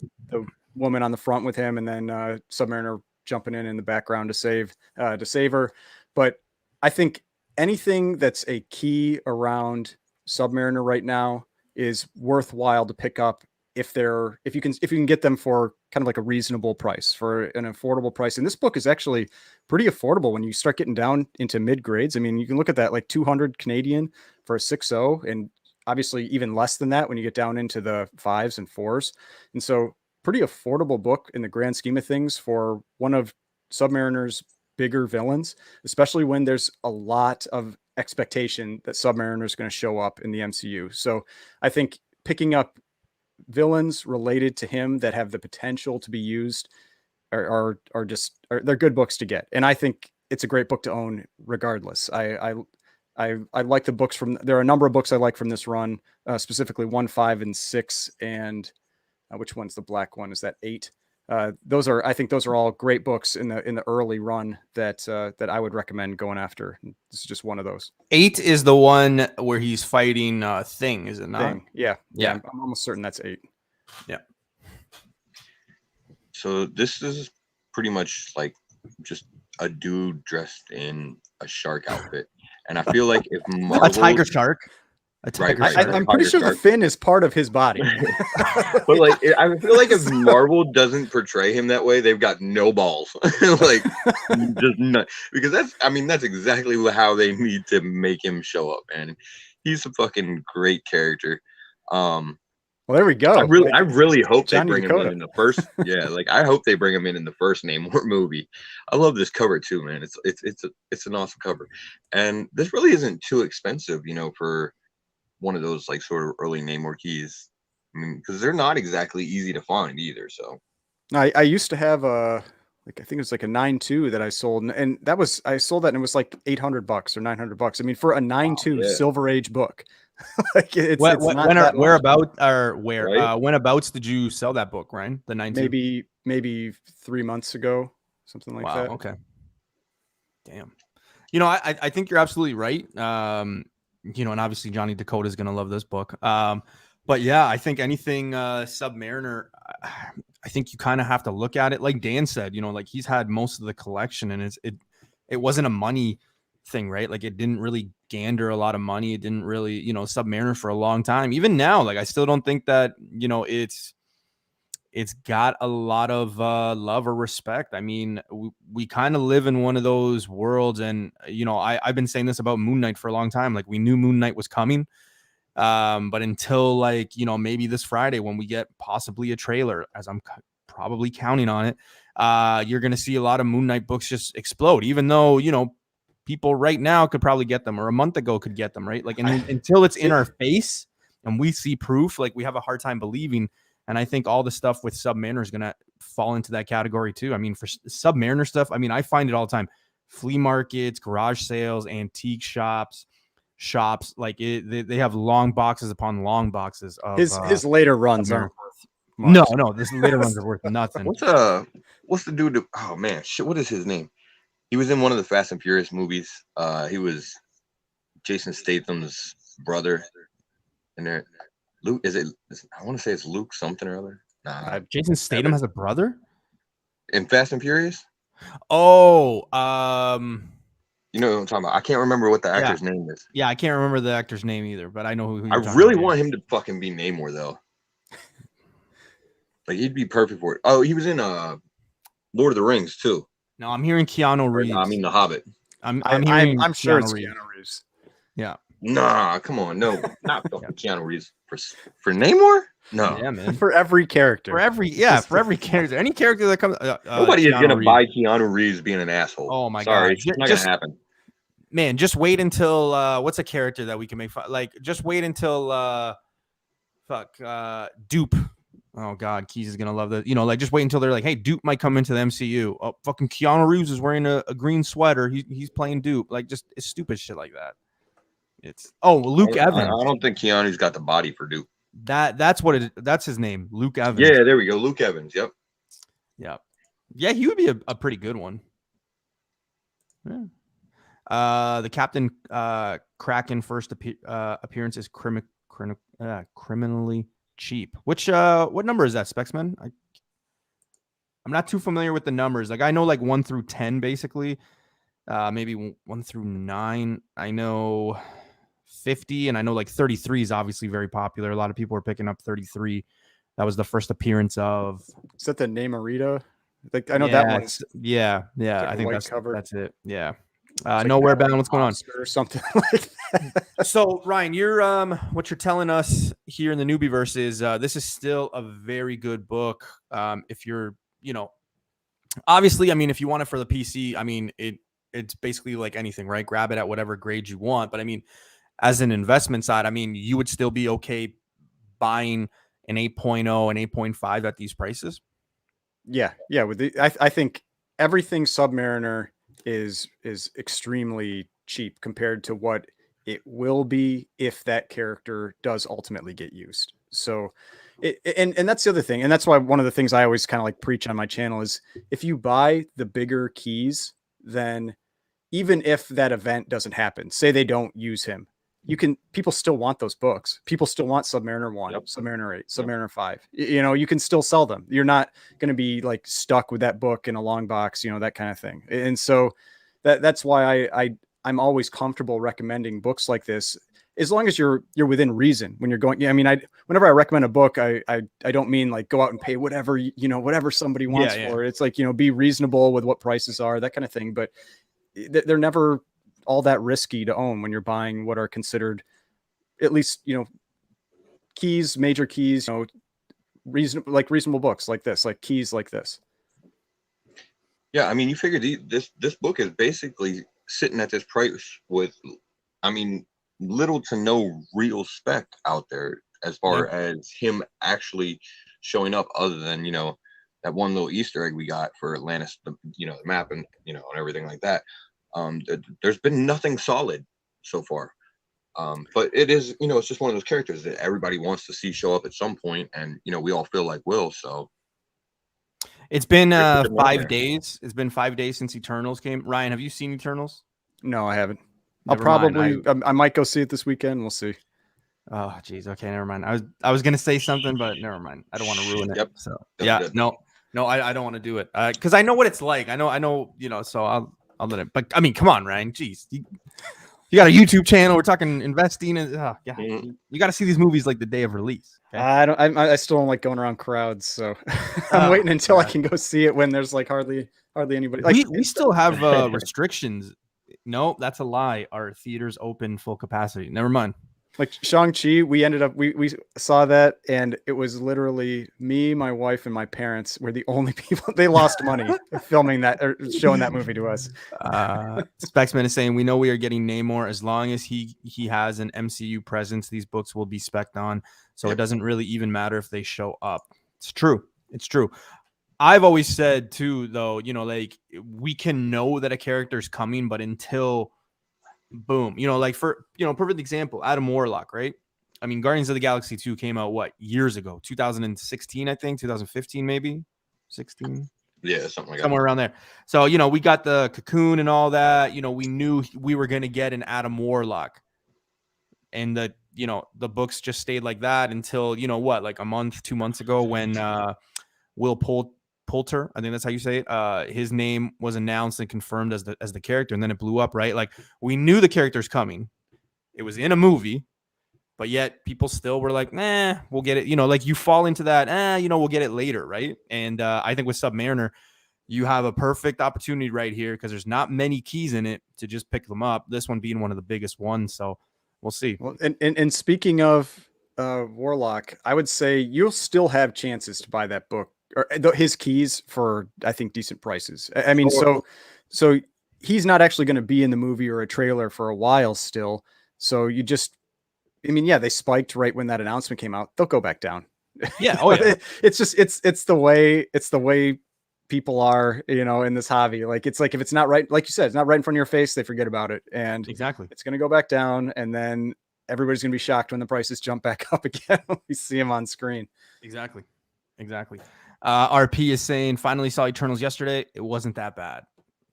S3: woman on the front with him, and then Submariner jumping in the background to save her. But I think anything that's a key around Submariner right now is worthwhile to pick up if you can get them for kind of like a reasonable price, for an affordable price. And this book is actually pretty affordable when you start getting down into mid grades. I mean, you can look at that like 200 Canadian for a 6.0, and obviously even less than that when you get down into the 5s and 4s. And so pretty affordable book in the grand scheme of things for one of Submariner's bigger villains, especially when there's a lot of expectation that Submariner is going to show up in the MCU. So I think picking up villains related to him that have the potential to be used are they're good books to get. And I think it's a great book to own regardless. I like the books there are a number of books I like from this run, specifically 1, 5, and 6. And which one's the black one? Is that 8? I think those are all great books in the early run that I would recommend going after. This is just one of those.
S1: 8 is the one where he's fighting Thing, is it not?
S3: Thing. Yeah. I'm almost certain that's 8.
S1: Yeah.
S2: So this is pretty much like just a dude dressed in a shark outfit, and I feel like if Marvel,
S1: a tiger shark.
S2: Right.
S3: I'm pretty sure the fin is part of his body.
S2: But like, I feel like if Marvel doesn't portray him that way, they've got no balls. Like, just not, because that's exactly how they need to make him show up, man. He's a fucking great character.
S3: Well, there we go.
S2: I really hope they
S3: Johnny
S2: bring
S3: Dakota.
S2: him in the first. Yeah, like I hope they bring him in the first Namor movie. I love this cover too, man. It's an awesome cover, and this really isn't too expensive, for one of those like sort of early Namor keys. I mean, because they're not exactly easy to find either. So
S3: I used to have I think it was like a 9.2 that I sold, and I sold that and it was like $800 or $900. I mean, for a 9.2 Silver Age book, like it's not that much.
S1: Whenabouts did you sell that book, Ryan? The 9.2?
S3: Maybe 3 months ago, something like that.
S1: Okay. Damn. I think you're absolutely right. And obviously Johnny Dakota is going to love this book. But yeah, I think anything Submariner, I think you kind of have to look at it like Dan said, like he's had most of the collection, and it wasn't a money thing, right? Like it didn't really gander a lot of money. It didn't really, Submariner for a long time. Even now, like I still don't think that, it's got a lot of love or respect. I mean, we kind of live in one of those worlds, and I've been saying this about Moon Knight for a long time. Like we knew Moon Knight was coming, but until maybe this Friday when we get possibly a trailer, as I'm probably counting on it, you're going to see a lot of Moon Knight books just explode. Even though people right now could probably get them, or a month ago could get them, right? Like until it's in our face and we see proof, like we have a hard time believing. And I think all the stuff with Submariner is going to fall into that category too. I mean, for Submariner stuff, I mean, I find it all the time. Flea markets, garage sales, antique shops, like they have long boxes upon long boxes of
S3: his later runs aren't worth much.
S1: No, this later runs are worth nothing.
S2: What's the dude? Oh man, shit! What is his name? He was in one of the Fast and Furious movies. He was Jason Statham's brother. And there, Luke I want to say it's Luke something or other. Nah,
S1: Jason Statham has a brother
S2: in Fast and Furious.
S1: Oh,
S2: you know what I'm talking about. I can't remember what the actor's name is.
S1: Yeah, I can't remember the actor's name either, but I know who you're talking
S2: really
S1: about.
S2: want him to fucking be Namor though. Like he'd be perfect for it. Oh, he was in Lord of the Rings too.
S1: No, I'm hearing Keanu Reeves.
S2: I mean The Hobbit.
S1: I'm
S3: sure it's Keanu Reeves.
S1: Yeah.
S2: Nah, come on, no, not fucking Keanu Reeves for Namor. No,
S1: yeah, man.
S3: For every character.
S1: For every character. Any character that comes.
S2: Nobody is gonna buy Keanu Reeves being an asshole.
S1: Oh my
S2: god,
S1: it's
S2: not gonna happen.
S1: Man, just wait until what's a character that we can make fun? Like, just wait until Dupe. Oh god, Keys is gonna love that. You know, like just wait until they're like, hey, Dupe might come into the MCU. Oh, fucking Keanu Reeves is wearing a green sweater. He's playing Dupe. Like, just it's stupid shit like that. It's Luke Evans.
S2: I don't think Keanu's got the body for Dupe.
S1: That's his name, Luke Evans.
S2: Yeah, there we go, Luke Evans. Yep.
S1: Yeah, he would be a pretty good one. Yeah. The Captain Kraken first appearance is criminally cheap. Which what number is that, Specsman? I'm not too familiar with the numbers. Like I know like 1 through 10 basically. Maybe 1 through 9. I know 50, and I know like 33 is obviously very popular. A lot of people are picking up 33. That was the first appearance of.
S3: Is that the Namorita? Like I know that one's.
S1: Yeah.
S3: Like
S1: I think
S3: cover.
S1: that's it. Yeah.
S3: Like
S1: Nowhere Bound. What's going on?
S3: Or something like that.
S1: So Ryan, you're what you're telling us here in the Newbie Verse is this is still a very good book. If you're, obviously, I mean, if you want it for the PC, I mean, it's basically like anything, right? Grab it at whatever grade you want. But I mean, as an investment side, I mean, you would still be okay buying an 8.0 and 8.5 at these prices.
S3: Yeah. I think everything Submariner is extremely cheap compared to what it will be if that character does ultimately get used. So and that's the other thing. And that's why one of the things I always kind of like preach on my channel is if you buy the bigger keys, then even if that event doesn't happen, say they don't use him, people still want those books. People still want Submariner 1, Submariner 8, Submariner 5. You can still sell them. You're not going to be like stuck with that book in a long box, that kind of thing. And so that's why I'm always comfortable recommending books like this, as long as you're within reason when you're going. Yeah, I mean, whenever I recommend a book, I don't mean like go out and pay whatever somebody wants for it. It's like, be reasonable with what prices are, that kind of thing. But they're never all that risky to own when you're buying what are considered, at least, keys, major keys, reasonable books like this, like keys like this.
S2: Yeah, I mean, you figure this book is basically sitting at this price with, I mean, little to no real spec out there as far as him actually showing up, other than that one little Easter egg we got for Atlantis, the map and and everything like that. There's been nothing solid so far, but it is it's just one of those characters that everybody wants to see show up at some point, and we all feel like will. So
S1: it's been 5 days. It's been 5 days since Eternals came. Ryan, have you seen Eternals?
S3: No, I haven't. I might go see it this weekend. We'll see.
S1: Oh, geez. Okay, never mind. I was gonna say something, but never mind. I don't want to ruin it.
S2: Yep.
S1: So no, I don't want to do it because I know what it's like. I know. So I'll let it. But I mean, come on, Ryan. Jeez, you got a YouTube channel. We're talking investing, and you got to see these movies like the day of release. Okay?
S3: I still don't like going around crowds, so I'm waiting until I can go see it when there's like hardly anybody. Like
S1: we still have restrictions. No, that's a lie. Our theaters open full capacity. Never mind.
S3: Like Shang-Chi, we saw that, and it was literally me, my wife, and my parents were the only people. They lost money filming that or showing that movie to us.
S1: Specsman is saying we know we are getting Namor as long as he has an MCU presence. These books will be spec'd on, so it doesn't really even matter if they show up. It's true. It's true. I've always said too, though, you know, like we can know that a character is coming, but until boom, you know, like for, you know, perfect example, Adam Warlock, right? I mean, Guardians of the Galaxy 2 came out what, years ago? 2016, I think, 2015, maybe 16.
S2: Yeah, something like
S1: Somewhere
S2: that.
S1: around there. So, you know, we got the Cocoon and all that. You know, we knew we were going to get an Adam Warlock. And the, you know, the books just stayed like that until, you know, what, like a month, 2 months ago when Will Poulter, I think that's how you say it. His name was announced and confirmed as the character, and then it blew up, right? Like we knew the character's coming. It was in a movie, but yet people still were like, "Nah, we'll get it." You know, like you fall into that, you know, we'll get it later, right? And I think with Submariner, you have a perfect opportunity right here because there's not many keys in it to just pick them up. This one being one of the biggest ones, so we'll see.
S3: Well, and speaking of Warlock, I would say you'll still have chances to buy that book or his keys for, I think, decent prices. I mean, so he's not actually going to be in the movie or a trailer for a while still. So you just, I mean, yeah, they spiked right when that announcement came out. They'll go back down.
S1: Yeah. Oh yeah.
S3: It's just, it's the way people are, you know, in this hobby. Like, it's like, if it's not right, like you said, it's not right in front of your face, they forget about it. And
S1: exactly,
S3: it's going to go back down. And then everybody's going to be shocked when the prices jump back up again when we see them on screen.
S1: Exactly. RP is saying, finally saw Eternals yesterday. It wasn't that bad.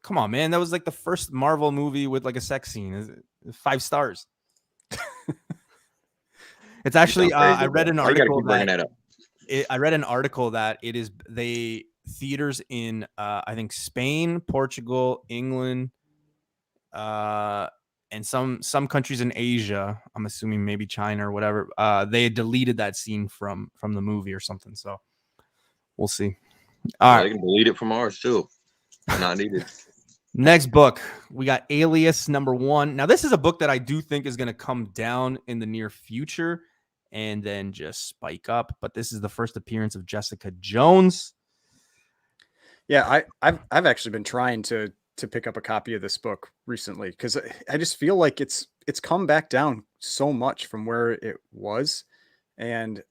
S1: Come on, man. That was like the first Marvel movie with like a sex scene. 5 stars. It's actually, I read an article I read an article that it is theaters in, I think Spain, Portugal, England, and some countries in Asia. I'm assuming maybe China or whatever. They had deleted that scene from the movie or something. So we'll see. All right,
S2: they can delete it from ours too. Not needed.
S1: Next book, we got Alias #1. Now, this is a book that I do think is going to come down in the near future and then just spike up. But this is the first appearance of Jessica Jones.
S3: Yeah, I've actually been trying to pick up a copy of this book recently because I just feel like it's come back down so much from where it was, and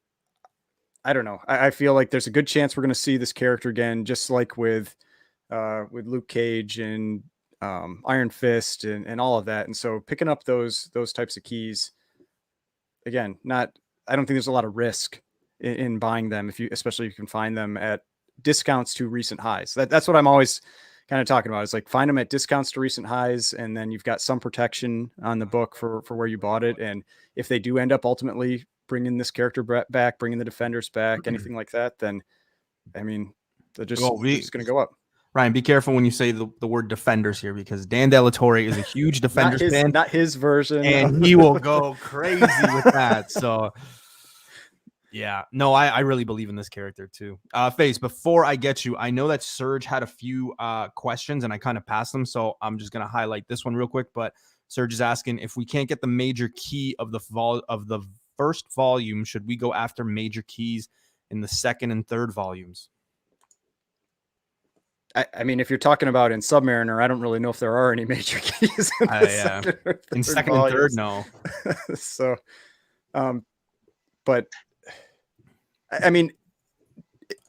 S3: I don't know. I feel like there's a good chance we're going to see this character again, just like with Luke Cage and Iron Fist and all of that. And so picking up those types of keys again, I don't think there's a lot of risk in buying them especially if you can find them at discounts to recent highs. That's what I'm always kind of talking about. Is like find them at discounts to recent highs, and then you've got some protection on the book for where you bought it. And if they do end up ultimately bringing this character back, bringing the Defenders back, anything like that, then I mean, they're just going to go up.
S1: Ryan, be careful when you say the word Defenders here, because Dan Delatorre is a huge Defenders fan.
S3: Not his version.
S1: And he will go crazy with that. So, yeah. No, I really believe in this character too. Face, before I get you, I know that Serge had a few questions and I kind of passed them. So I'm just going to highlight this one real quick. But Serge is asking, if we can't get the major key of the first volume, should we go after major keys in the second and third volumes?
S3: I mean, if you're talking about in Submariner, I don't really know if there are any major keys
S1: in second and third. No.
S3: So, but I mean,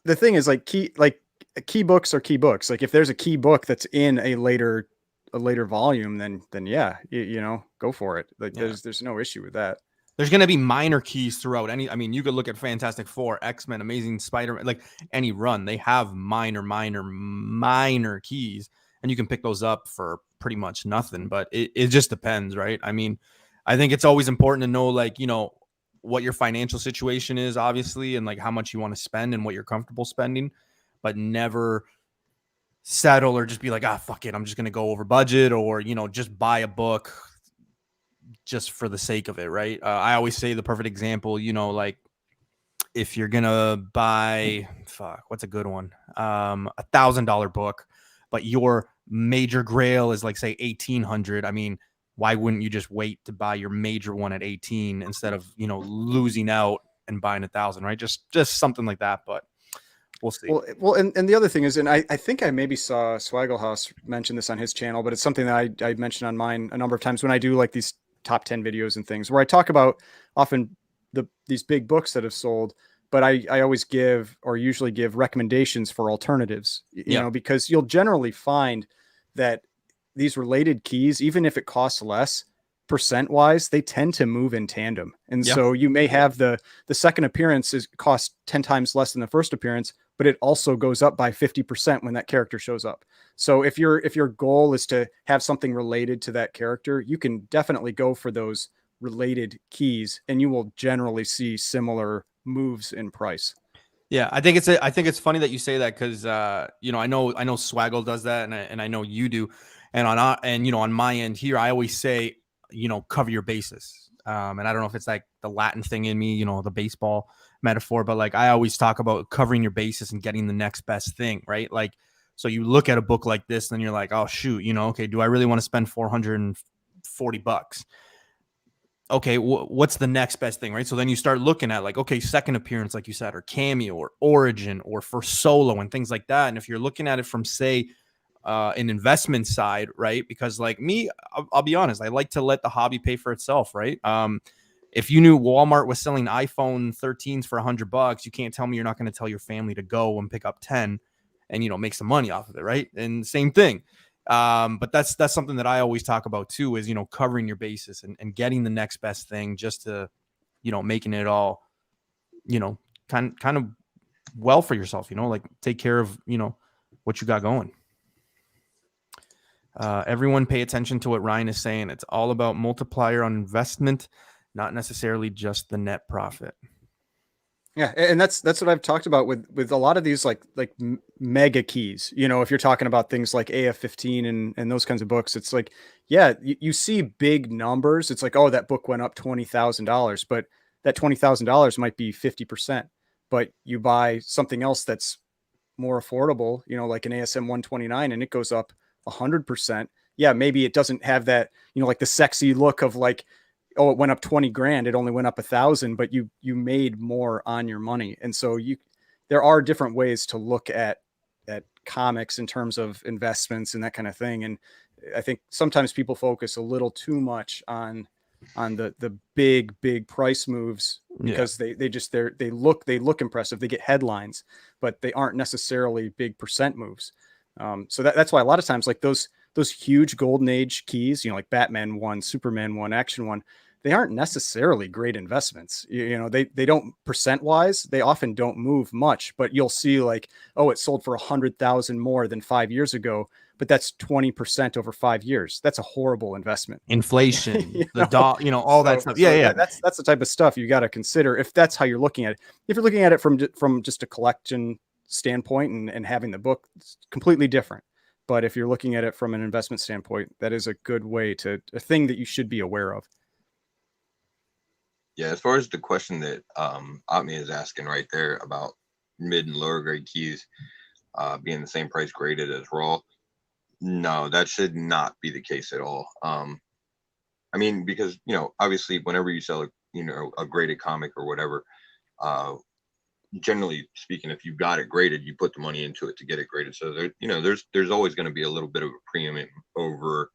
S3: the thing is key books are key books. Like if there's a key book that's in a later volume, then yeah, you know, go for it. Like there's no issue with that.
S1: There's going to be minor keys throughout any. I mean, you could look at Fantastic Four, X-Men, Amazing Spider-Man, like any run. They have minor keys, and you can pick those up for pretty much nothing. But it just depends, right? I mean, I think it's always important to know, like, you know, what your financial situation is, obviously, and like how much you want to spend and what you're comfortable spending, but never settle or just be like, fuck it, I'm just going to go over budget, or, you know, just buy a book just for the sake of it, right? I always say the perfect example, you know, like if you're gonna buy, what's a good one? $1,000 book, but your major grail is like say 1,800. I mean, why wouldn't you just wait to buy your major one at 18 instead of, you know, losing out and buying 1,000, right? Just something like that, but we'll see.
S3: Well, and the other thing is, and I think I maybe saw Swaggelhaus mention this on his channel, but it's something that I mentioned on mine a number of times when I do like these top 10 videos and things where I talk about often these big books that have sold. but I always give, or usually give, recommendations for alternatives, you know, because you'll generally find that these related keys, even if it costs less percent wise, they tend to move in tandem. And so you may have the second appearance is cost 10 times less than the first appearance, but it also goes up by 50% when that character shows up. So if your goal is to have something related to that character, you can definitely go for those related keys, and you will generally see similar moves in price.
S1: Yeah, I think it's funny that you say that, because you know, I know Swaggle does that, and I know you do, and you know, on my end here, I always say, you know, cover your bases. And I don't know if it's like the Latin thing in me, you know, the baseball metaphor, but like I always talk about covering your bases and getting the next best thing, right? Like, so you look at a book like this, and you're like, oh shoot, you know, okay, do I really want to spend $440? Okay, what's the next best thing, right? So then you start looking at like, okay, second appearance, like you said, or cameo, or origin, or for solo, and things like that. And if you're looking at it from, say, an investment side, right? Because like me, I'll be honest, I like to let the hobby pay for itself, right? If you knew Walmart was selling iPhone 13s for $100, you can't tell me you're not going to tell your family to go and pick up 10 and, you know, make some money off of it, right? And same thing. But that's something that I always talk about too, is, you know, covering your bases and getting the next best thing, just to, you know, making it all, you know, kind of well for yourself, you know, like take care of, you know, what you got going. Everyone pay attention to what Ryan is saying. It's all about multiplier on investment, not necessarily just the net profit.
S3: Yeah, and that's what I've talked about with a lot of these like mega keys. You know, if you're talking about things like AF-15 and those kinds of books, it's like, yeah, you see big numbers. It's like, oh, that book went up $20,000, but that $20,000 might be 50%. But you buy something else that's more affordable, you know, like an ASM 129, and it goes up 100%. Yeah, maybe it doesn't have that, you know, like the sexy look of like, oh, it went up 20 grand, it only went up 1,000, but you made more on your money. And so there are different ways to look at comics in terms of investments and that kind of thing. And I think sometimes people focus a little too much on the big price moves, because they look impressive. They get headlines, but they aren't necessarily big percent moves. So that's why a lot of times, like those huge golden age keys, you know, like Batman 1, Superman 1, Action 1, they aren't necessarily great investments. You know, they don't, percent wise, they often don't move much, but you'll see like, oh, it sold for 100,000 more than 5 years ago, but that's 20% over 5 years. That's a horrible investment.
S1: Inflation, you know, all that stuff. Yeah.
S3: That's the type of stuff you got to consider if that's how you're looking at it. If you're looking at it from just a collection standpoint and having the book, it's completely different. But if you're looking at it from an investment standpoint, that is a good way a thing that you should be aware of.
S2: Yeah, as far as the question that Otmi is asking right there about mid and lower grade keys being the same price graded as raw, no, that should not be the case at all. I mean, because, you know, obviously whenever you sell a graded comic or whatever, generally speaking, if you got it graded, you put the money into it to get it graded. So there's always going to be a little bit of a premium over,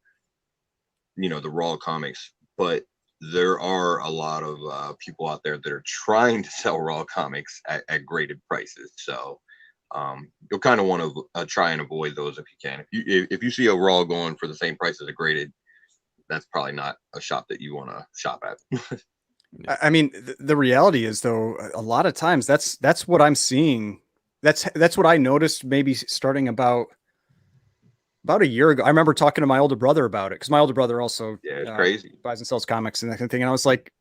S2: you know, the raw comics, but there are a lot of people out there that are trying to sell raw comics at graded prices. So you'll kind of want to try and avoid those if you can. If you see a raw going for the same price as a graded, that's probably not a shop that you want to shop at.
S3: I mean, the reality is, though, a lot of times that's what I'm seeing. That's what I noticed maybe starting about a year ago. I remember talking to my older brother about it, because my older brother also
S2: crazy
S3: buys and sells comics and that kind of thing. And I was like,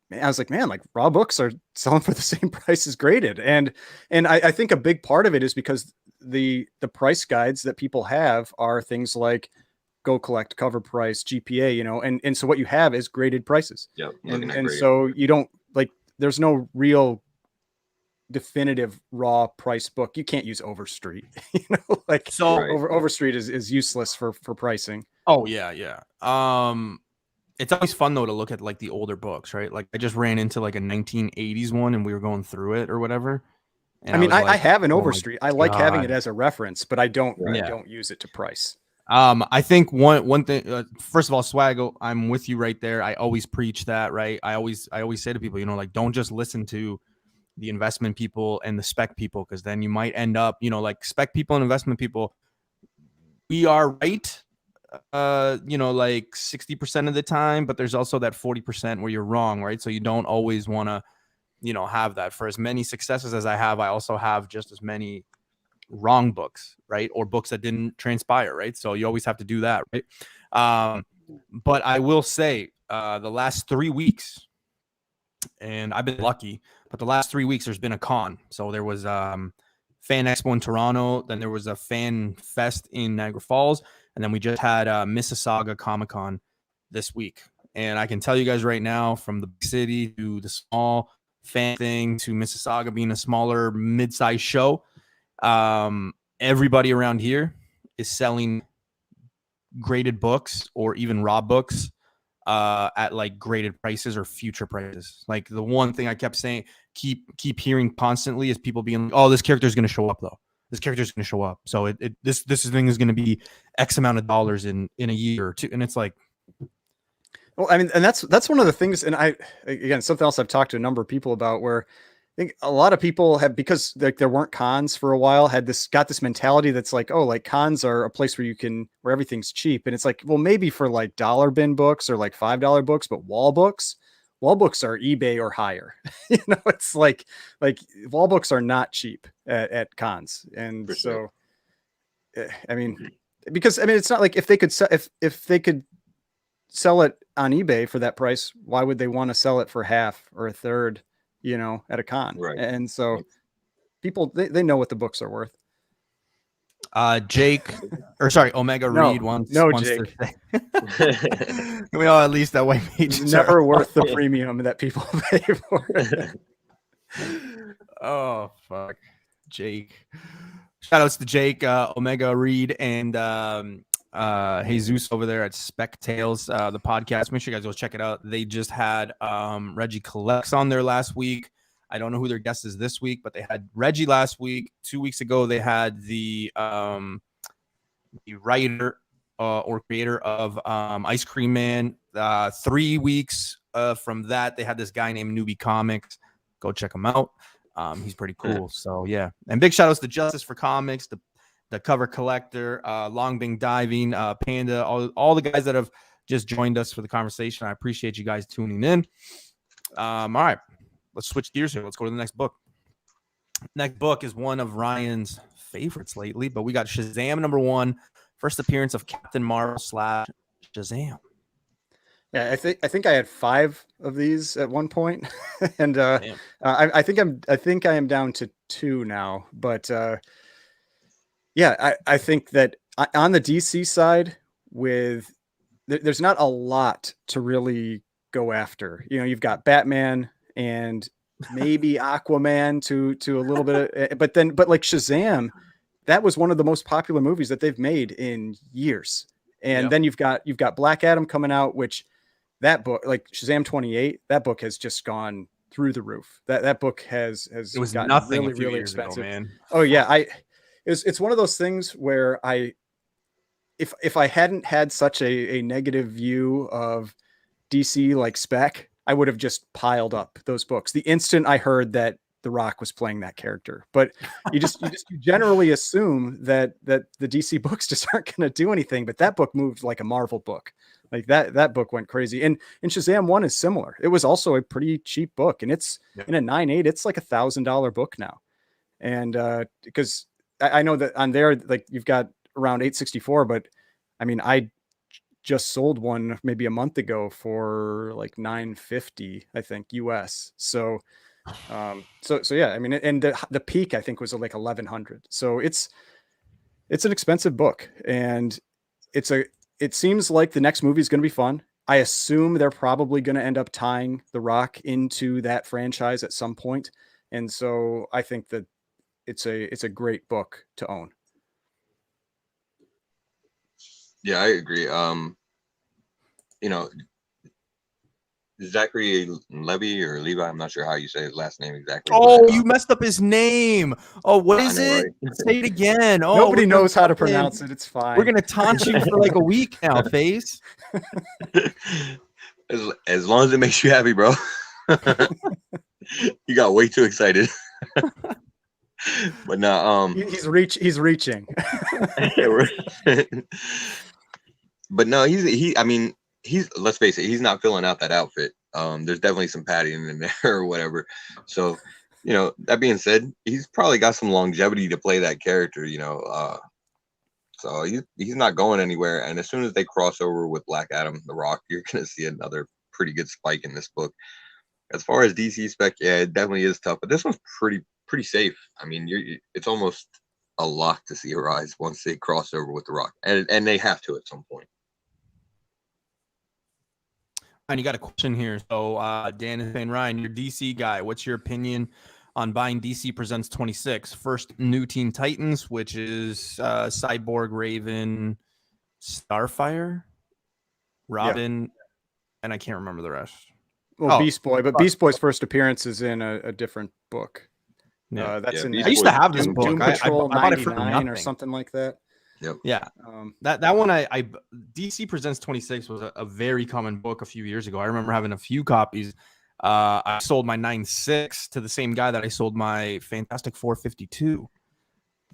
S3: man, like raw books are selling for the same price as graded. And I think a big part of it is because the price guides that people have are things like Go Collect, Cover Price, GPA, you know, and so what you have is graded prices.
S2: Yep.
S3: And so you don't, like, there's no real definitive raw price book. You can't use Overstreet, you know, like, so Overstreet is useless for pricing.
S1: Oh yeah. It's always fun though to look at like the older books, right? Like I just ran into like a 1980s one and we were going through it or whatever.
S3: And I mean, I have an Overstreet. I like having it as a reference, but I don't use it to price.
S1: I think one thing, first of all, Swaggle, I'm with you right there. I always preach that, right? I always say to people, you know, like, don't just listen to the investment people and the spec people, because then you might end up, like spec people and investment people, we are right, like 60% of the time, but there's also that 40% where you're wrong, right? So you don't always want to, have that. For as many successes as I have, I also have just as many wrong books, right? Or books that didn't transpire, right? So you always have to do that, right? But I will say the last 3 weeks, and I've been lucky, but the last 3 weeks there's been a con. So there was Fan Expo in Toronto, then there was a Fan Fest in Niagara Falls, and then we just had Mississauga Comic-Con this week. And I can tell you guys right now, from the big city to the small fan thing to Mississauga being a smaller mid-sized show, everybody around here is selling graded books or even raw books at like graded prices or future prices. Like the one thing I kept saying, keep hearing constantly is people being like, oh, this character is going to show up though. This character is going to show up. So this thing is going to be X amount of dollars in a year or two. And it's like,
S3: well, I mean, and that's one of the things. And again, something else I've talked to a number of people about, where I think a lot of people have, because like there weren't cons for a while, got this mentality that's like, oh, like cons are a place where where everything's cheap. And it's like, well, maybe for like dollar bin books or like $5 books, but wall books are eBay or higher. It's like wall books are not cheap at cons. And for so, sure. I mean, because it's not like if they could sell it on eBay for that price, why would they want to sell it for half or a third, at a con?
S2: Right.
S3: And so people, they know what the books are worth.
S1: Omega Reed wants
S3: Jake.
S1: We all at least that white page
S3: is never worth the premium that people pay for it.
S1: Oh fuck, Jake. Shout outs to Jake, Omega Reed, and Jesus over there at Spec Tales, the podcast. Make sure you guys go check it out. They just had Reggie Collects on there last week. I don't know who their guest is this week, but they had Reggie last week. 2 weeks ago, they had the writer or creator of Ice Cream Man. 3 weeks from that, they had this guy named Newbie Comics. Go check him out. He's pretty cool. So yeah, and big shout outs to Justice for Comics, the cover collector, Long Bing Diving, Panda, all the guys that have just joined us for the conversation. I appreciate you guys tuning in. All right, let's switch gears here. Let's go to the next book. Next book is one of Ryan's favorites lately, but we got Shazam #1, first appearance of Captain Marvel / Shazam.
S3: Yeah, I think I had 5 of these at one point, and I think I am down to 2 now. But yeah, I think that on the DC side, there's not a lot to really go after. You've got Batman and maybe Aquaman to a little bit, but like Shazam, that was one of the most popular movies that they've made in years. And then you've got Black Adam coming out, which that book, like Shazam 28, that book has just gone through the roof. That book has
S1: it was
S3: gotten
S1: nothing
S3: really,
S1: a few
S3: really
S1: years
S3: expensive.
S1: ago, man.
S3: Oh yeah, it's one of those things where if I hadn't had such a negative view of DC like Spec, I would have just piled up those books the instant I heard that The Rock was playing that character. But you generally assume that the DC books just aren't going to do anything. But that book moved like a Marvel book. Like that book went crazy. And Shazam 1 is similar. It was also a pretty cheap book, and it's in a 9.8. It's like $1,000 book now. And because I know that on there, like you've got around 864, but I mean, I just sold one maybe a month ago for like $950, I think US. So yeah, I mean, and the peak I think was like 1,100. So it's an expensive book, and it seems like the next movie is going to be fun. I assume they're probably going to end up tying The Rock into that franchise at some point. And so I think that it's a great book to own.
S2: Yeah, I agree. Zachary Levi or Levi, I'm not sure how you say his last name exactly.
S1: Oh, you messed up his name. Oh, what is it? Right? Say it again. Oh,
S3: nobody knows how to pronounce it. It's fine.
S1: We're gonna taunt you for like a week now, Face.
S2: As long as it makes you happy, bro. You got way too excited. But no,
S3: he's reaching.
S2: But no, I mean, let's face it, he's not filling out that outfit. There's definitely some padding in there or whatever. So, that being said, he's probably got some longevity to play that character, so he's not going anywhere. And as soon as they cross over with Black Adam, The Rock, you're going to see another pretty good spike in this book. As far as DC spec, yeah, it definitely is tough, but this one's pretty safe. I mean, it's almost a lock to see a rise once they cross over with The Rock, and they have to at some point.
S1: And you got a question here. So Dan is saying, Ryan, you're DC guy. What's your opinion on buying DC Presents 26? First, New Teen Titans, which is Cyborg, Raven, Starfire, Robin, and I can't remember the rest.
S3: Well, Beast Boy, but Beast Boy's first appearance is in a different book.
S1: Yeah,
S3: that's in.
S1: I used to have this book.
S3: Doom Patrol
S1: I bought it for
S3: 99 or something like that.
S2: Yep.
S1: Yeah. That one I DC Presents 26 was a very common book a few years ago. I remember having a few copies. I sold my 9.6 to the same guy that I sold my Fantastic 452.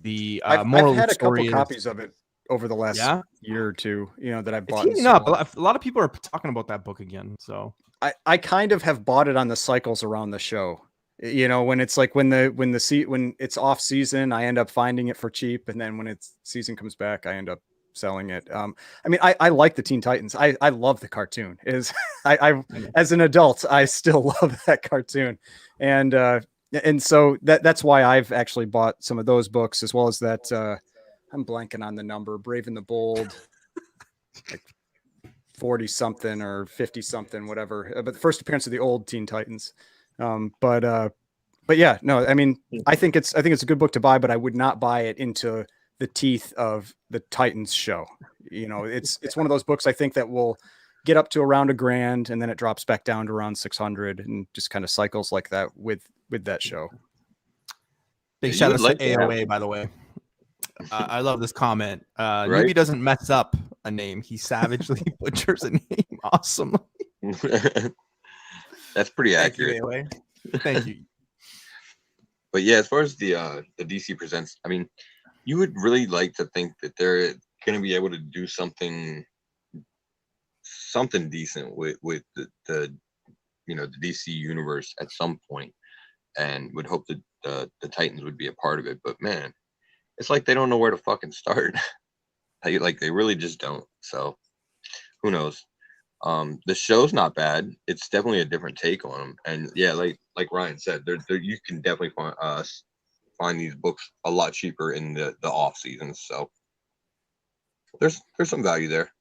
S1: The
S3: I've had a couple copies of it over the last year or two, that I bought.
S1: It's heating up. A lot of people are talking about that book again. So
S3: I kind of have bought it on the cycles around the show. When it's like when it's off season, I end up finding it for cheap, and then when it's season comes back, I end up selling it. I mean, I like the Teen Titans. I love the cartoon. I as an adult, I still love that cartoon, and so that's why I've actually bought some of those books, as well as that. I'm blanking on the number. Brave and the Bold, like 40 something or 50 something, whatever. But the first appearance of the old Teen Titans. But yeah, no, I mean, I think it's a good book to buy, but I would not buy it into the teeth of the Titans show. It's one of those books I think that will get up to around $1,000 and then it drops back down to around 600 and just kind of cycles like that with that show.
S1: Big shout out to AOA, by the way. I love this comment. Newbie doesn't mess up a name. He savagely butchers a name awesomely.
S2: That's pretty accurate.
S1: Thank you.
S2: But yeah, as far as the DC Presents, I mean, you would really like to think that they're going to be able to do something decent with the DC universe at some point, and would hope that the Titans would be a part of it. But man, it's like they don't know where to fucking start. They really just don't. So who knows? The show's not bad. It's definitely a different take on them, and yeah, like Ryan said, you can definitely find these books a lot cheaper in the off seasons. So there's some value there.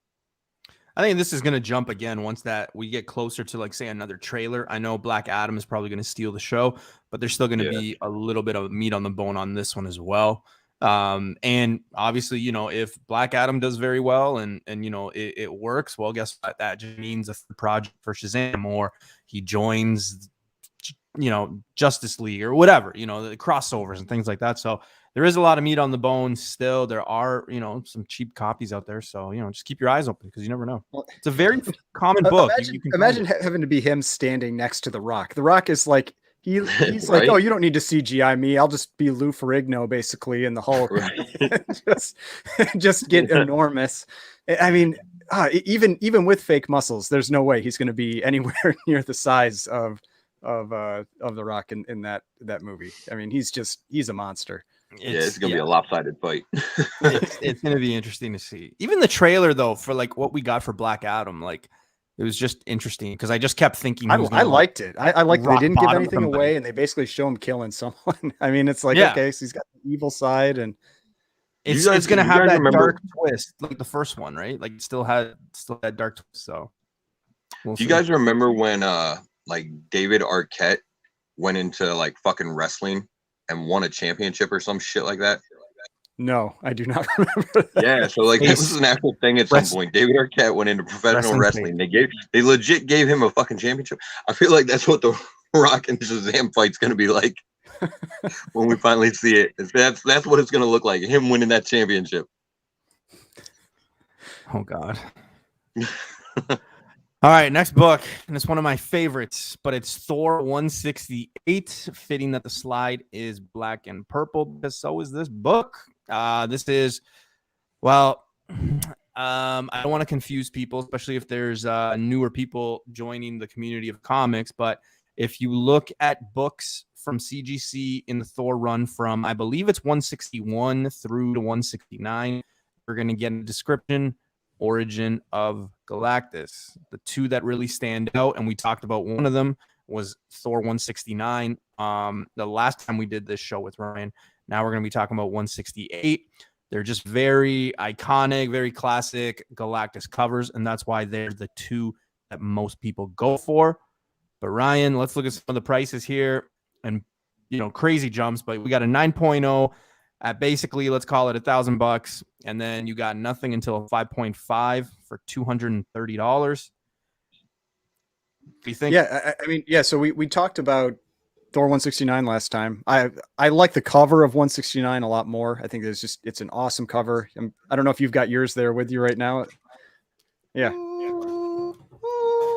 S1: I think this is going to jump again once that we get closer to, like, say, another trailer. I know Black Adam is probably going to steal the show, but there's still going to be a little bit of meat on the bone on this one as well. And obviously, if Black Adam does very well and it works, well, guess what? That just means a project for Shazam, or he joins, Justice League or whatever, the crossovers and things like that. So there is a lot of meat on the bone still. There are, some cheap copies out there. So, just keep your eyes open because you never know. It's a very common book.
S3: Imagine having to be him standing next to The Rock. The Rock is like, he's right? Like, oh, you don't need to CGI me. I'll just be Lou Ferrigno basically in the Hulk. Right. just get enormous. I mean, even with fake muscles, there's no way he's going to be anywhere near the size of The Rock in that movie. I mean, he's a monster.
S2: It's gonna be a lopsided fight.
S1: it's gonna be interesting to see. Even the trailer though, for like what we got for Black Adam, like it was just interesting because I just kept thinking
S3: I liked it. I liked that they didn't give anything away and they basically show him killing someone. I mean, it's like okay, so he's got the evil side and
S1: it's gonna have that dark twist like the first one, right? Like still had that dark twist. So
S2: do you guys remember when like David Arquette went into like fucking wrestling and won a championship or some shit like that?
S3: No, I do not remember that.
S2: Yeah, so like this is an actual thing at some point. David Arquette went into professional wrestling. They legit gave him a fucking championship. I feel like that's what the Rock and Shazam fight's gonna be like when we finally see it. That's what it's gonna look like. Him winning that championship.
S1: Oh God. All right, next book, and it's one of my favorites, but it's Thor 168. Fitting that the slide is black and purple, because so is this book. This is, well, I don't want to confuse people, especially if there's newer people joining the community of comics. But if you look at books from CGC in the Thor run from, I believe it's 161 through to 169, we're going to get a description, origin of Galactus. The two that really stand out, and we talked about one of them, was Thor 169. The last time we did this show with Ryan. Now we're going to be talking about 168. They're just very iconic, very classic Galactus covers, and that's why they're the two that most people go for. But Ryan, let's look at some of the prices here, and crazy jumps. But we got a 9.0 at basically, let's call it $1,000, and then you got nothing until a 5.5 for $230. What do you think?
S3: Yeah, I mean, yeah. So we talked about Thor 169 last time. I like the cover of 169 a lot more. I think it's an awesome cover. I don't know if you've got yours there with you right now. Yeah.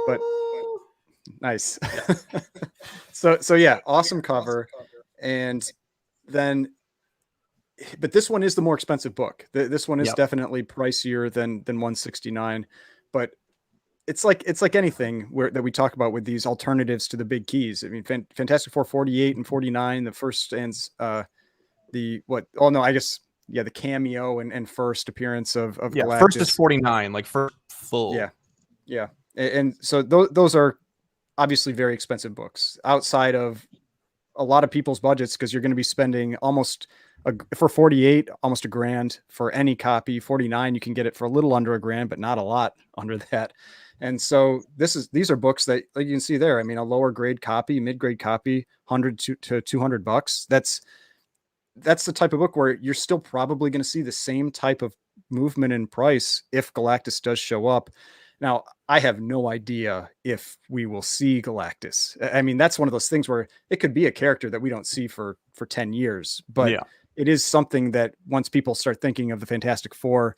S3: But nice. So yeah, awesome cover. And then, but this one is the more expensive book. This one is definitely pricier than 169, but it's like anything that we talk about with these alternatives to the big keys. I mean, Fantastic Four 48 and 49, the first stands the cameo and first appearance of Galactus.
S1: First is 49, like first full.
S3: Yeah. And so those are obviously very expensive books outside of a lot of people's budgets, because you're going to be spending for 48, almost $1,000 for any copy. 49, you can get it for a little under $1,000, but not a lot under that. And so these are books that, like you can see there. I mean, a lower grade copy, mid-grade copy, $100 to $200. That's the type of book where you're still probably going to see the same type of movement in price if Galactus does show up. Now, I have no idea if we will see Galactus. I mean, that's one of those things where it could be a character that we don't see for 10 years, but it is something that once people start thinking of the Fantastic Four,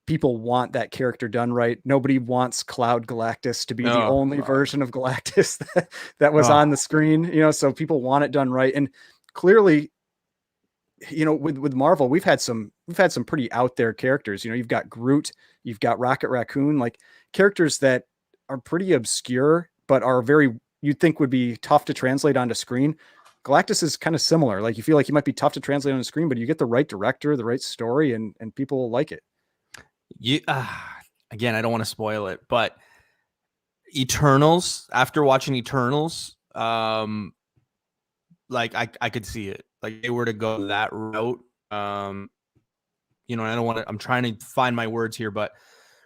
S3: people want that character done right. Nobody wants Cloud Galactus to be the only version of Galactus that was on the screen, so people want it done right. And clearly, with Marvel, we've had some pretty out there characters. You've got Groot, you've got Rocket Raccoon, like characters that are pretty obscure, but are you'd think would be tough to translate onto screen. Galactus is kind of similar. Like, you feel like he might be tough to translate on the screen, but you get the right director, the right story, and people will like it.
S1: Again, I don't want to spoil it, but Eternals, after watching Eternals, like I could see it. Like, they were to go that route. And I don't want to, I'm trying to find my words here, but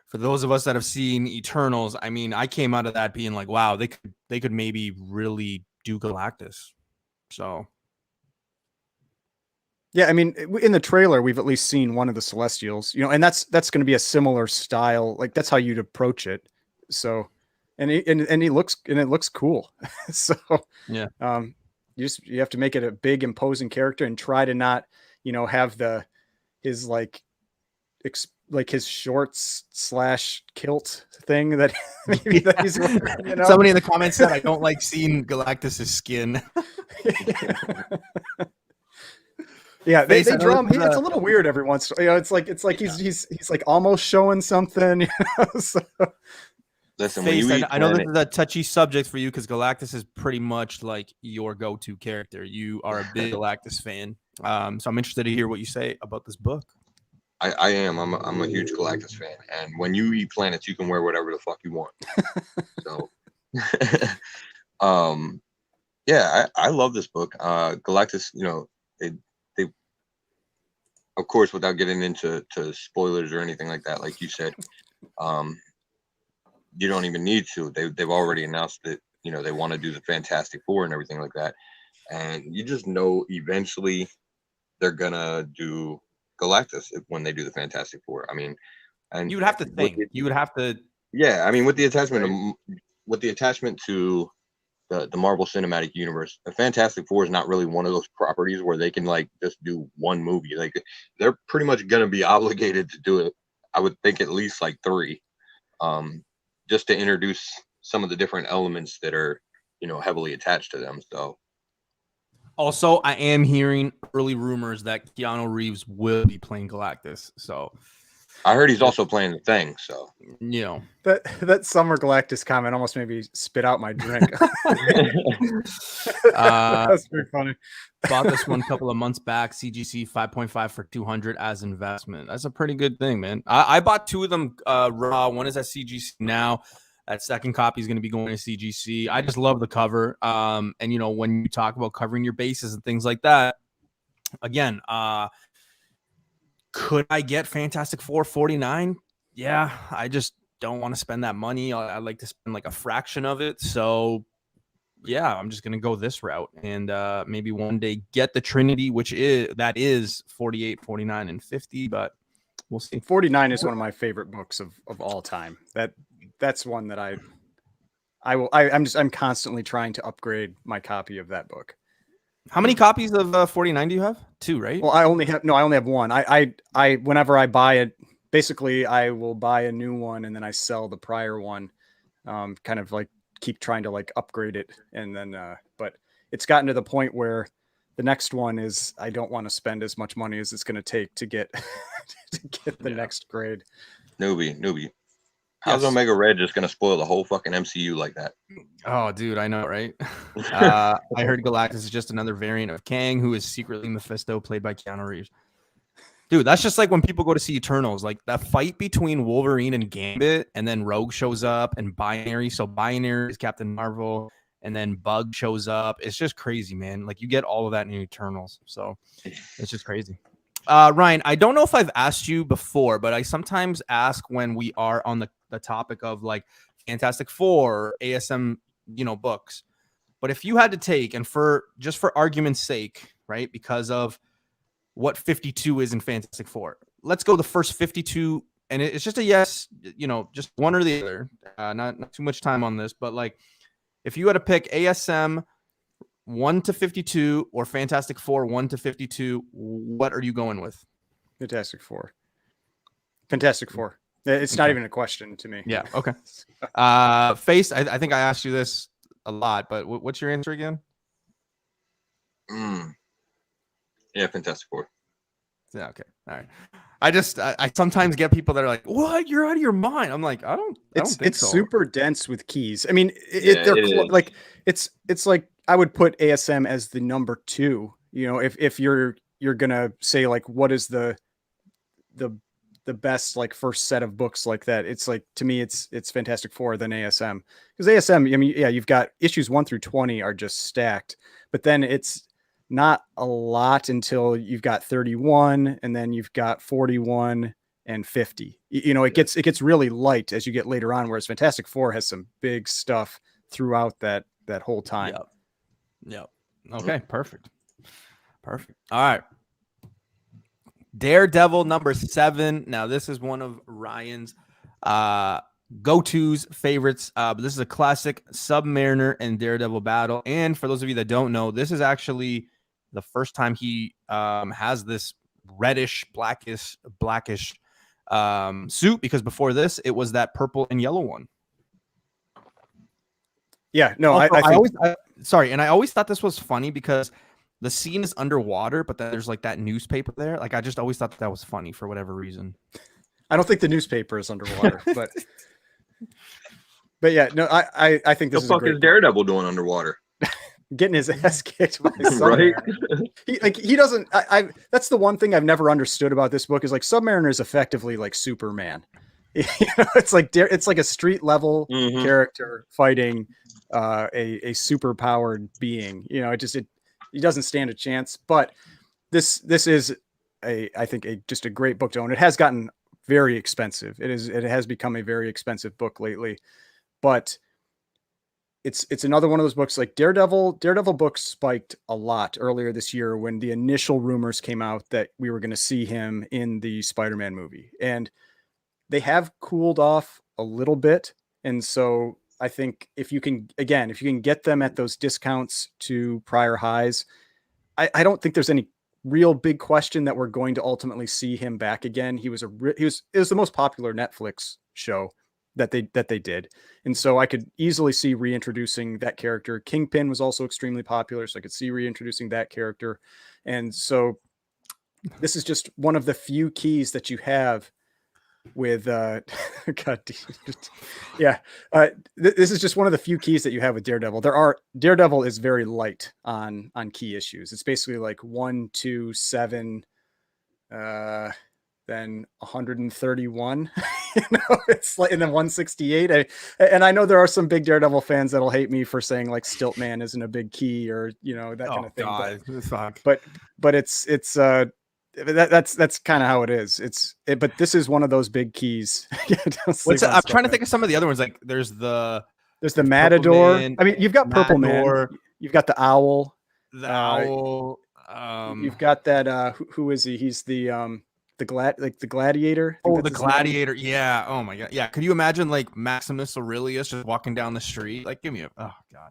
S1: for those of us that have seen Eternals, I mean, I came out of that being like, wow, they could maybe really do Galactus. So
S3: yeah, I mean, in the trailer, we've at least seen one of the Celestials, and that's going to be a similar style. Like, that's how you'd approach it. So, and it looks cool. So
S1: yeah,
S3: you have to make it a big, imposing character and try to not, have his his shorts / kilt thing that maybe that he's wearing,
S1: Somebody in the comments said, I don't like seeing Galactus's skin.
S3: Yeah, they draw him. It's a little weird every once. It's like he's like almost showing something. So.
S2: Listen,
S1: I know this is a touchy subject for you, because Galactus is pretty much like your go-to character. You are a big Galactus fan, so I'm interested to hear what you say about this book.
S2: I am. I'm a huge Galactus fan, and when you eat planets, you can wear whatever the fuck you want. So, yeah, I love this book. Galactus, they of course, without getting into spoilers or anything like that, like you said, you don't even need to. They've already announced that they want to do the Fantastic Four and everything like that, and you just know eventually they're gonna do Galactus when they do the Fantastic Four. I mean, and
S1: you would have to think. You would have to.
S2: Yeah, I mean, with the attachment to the Marvel Cinematic Universe, the Fantastic Four is not really one of those properties where they can just do one movie. Like, they're pretty much gonna be obligated to do it. I would think at least 3, just to introduce some of the different elements that are, you know, heavily attached to them. So
S1: Also, I am hearing early rumors that Keanu Reeves will be playing Galactus. So
S2: I heard he's also playing the Thing. So
S1: you know
S3: that Summer Galactus comment almost made me spit out my drink. That's pretty funny.
S1: Bought this one a couple of months back. CGC 5.5 for 200 as investment. That's a pretty good thing, man. I bought 2 of them raw. One is at CGC now. That second copy is going to be going to CGC. I just love the cover. And you know, when you talk about covering your bases and things like that, again, could I get Fantastic Four 49? Yeah, I just don't want to spend that money. I like to spend like a fraction of it. So yeah, I'm just gonna go this route and maybe one day get the Trinity, which is 48, 49, and 50, but we'll see.
S3: 49 is one of my favorite books of all time. That's one that I'm constantly trying to upgrade my copy of that book.
S1: How many copies of 49 do you have? 2, right?
S3: Well, I only have one. I whenever I buy it, basically I will buy a new one and then I sell the prior one. Kind of like keep trying to like upgrade it, and then but it's gotten to the point where the next one is I don't want to spend as much money as it's going to take to get the next grade.
S2: Newbie. How's Omega Red just going to spoil the whole fucking MCU like that?
S1: Oh, dude, I know, right? I heard Galactus is just another variant of Kang, who is secretly Mephisto, played by Keanu Reeves. Dude, that's just like when people go to see Eternals, like that fight between Wolverine and Gambit, and then Rogue shows up and Binary. So Binary is Captain Marvel, and then Bug shows up. It's just crazy, man. Like you get all of that in Eternals. So it's just crazy. Ryan, I don't know if I've asked you before, but I sometimes ask when we are on the topic of like Fantastic Four or ASM, you know, books. But if you had to take, and for argument's sake, right, because of what 52 is in Fantastic Four. Let's go the first 52, and it's just a yes, you know, just one or the other. Not too much time on this, but like if you had to pick ASM 1 to 52 or Fantastic Four 1 to 52, what are you going with?
S3: Fantastic Four. It's not even a question to me.
S1: Yeah. Okay. Face. I think I asked you this a lot, but what's your answer again?
S2: Yeah, Fantastic Four.
S1: Yeah, okay. All right. I sometimes get people that are like, "What? You're out of your mind." I'm like, I don't think
S3: it's
S1: so.
S3: super dense with keys. I mean,
S2: Like
S3: it's like I would put ASM as the number 2. You know, if you're gonna say like what is the best like first set of books like that, it's like to me it's Fantastic Four then ASM, because ASM, I mean, yeah, you've got issues 1 through 20 are just stacked, but then it's not a lot until you've got 31, and then you've got 41 and 50. You know, it gets really light as you get later on, whereas Fantastic Four has some big stuff throughout that whole time.
S1: Yep. Okay, perfect. All right. Daredevil number 7. Now, this is one of Ryan's go-tos, favorites. But this is a classic Submariner and Daredevil battle. And for those of you that don't know, this is actually the first time he has this reddish, blackish suit, because before this, it was that purple and yellow one.
S3: Yeah, no,
S1: also,
S3: I
S1: I always thought this was funny because the scene is underwater, but then there's like that newspaper there. Like I just always thought that was funny for whatever reason.
S3: I don't think the newspaper is underwater, but yeah, no, I think this
S2: the fuck is Daredevil doing underwater?
S3: Getting his ass kicked by Submariner. Right? He doesn't. That's the one thing I've never understood about this book is like Submariner is effectively like Superman. You know, it's like a street level character fighting a super powered being. You know, he doesn't stand a chance. But this is I think just a great book to own. It has gotten very expensive. It has become a very expensive book lately, but it's another one of those books like Daredevil books spiked a lot earlier this year when the initial rumors came out that we were going to see him in the Spider-Man movie, and they have cooled off a little bit. And so I think if you can get them at those discounts to prior highs, I don't think there's any real big question that we're going to ultimately see him back again. It was the most popular Netflix show that they did. And so I could easily see reintroducing that character. Kingpin was also extremely popular, so I could see reintroducing that character. And so this is just one of the few keys that you have with God, yeah. This is just one of the few keys that you have with Daredevil. Daredevil is very light on key issues. It's basically like 1, 2, 7, then 131. It's like, and then 168. And I know there are some big Daredevil fans that'll hate me for saying like Stiltman isn't a big key, or that kind of thing.
S1: God.
S3: But it's that's kind of how it is. But this is one of those big keys.
S1: I'm trying to think of some of the other ones. Like there's the
S3: Matador.
S1: Man,
S3: I mean, you've got Purple Man. You've got the Owl. You've got that. Who is he? He's the gladiator.
S1: Oh, the gladiator. Yeah. Oh my God. Yeah. Could you imagine like Maximus Aurelius just walking down the street? Like, give me a. Oh God.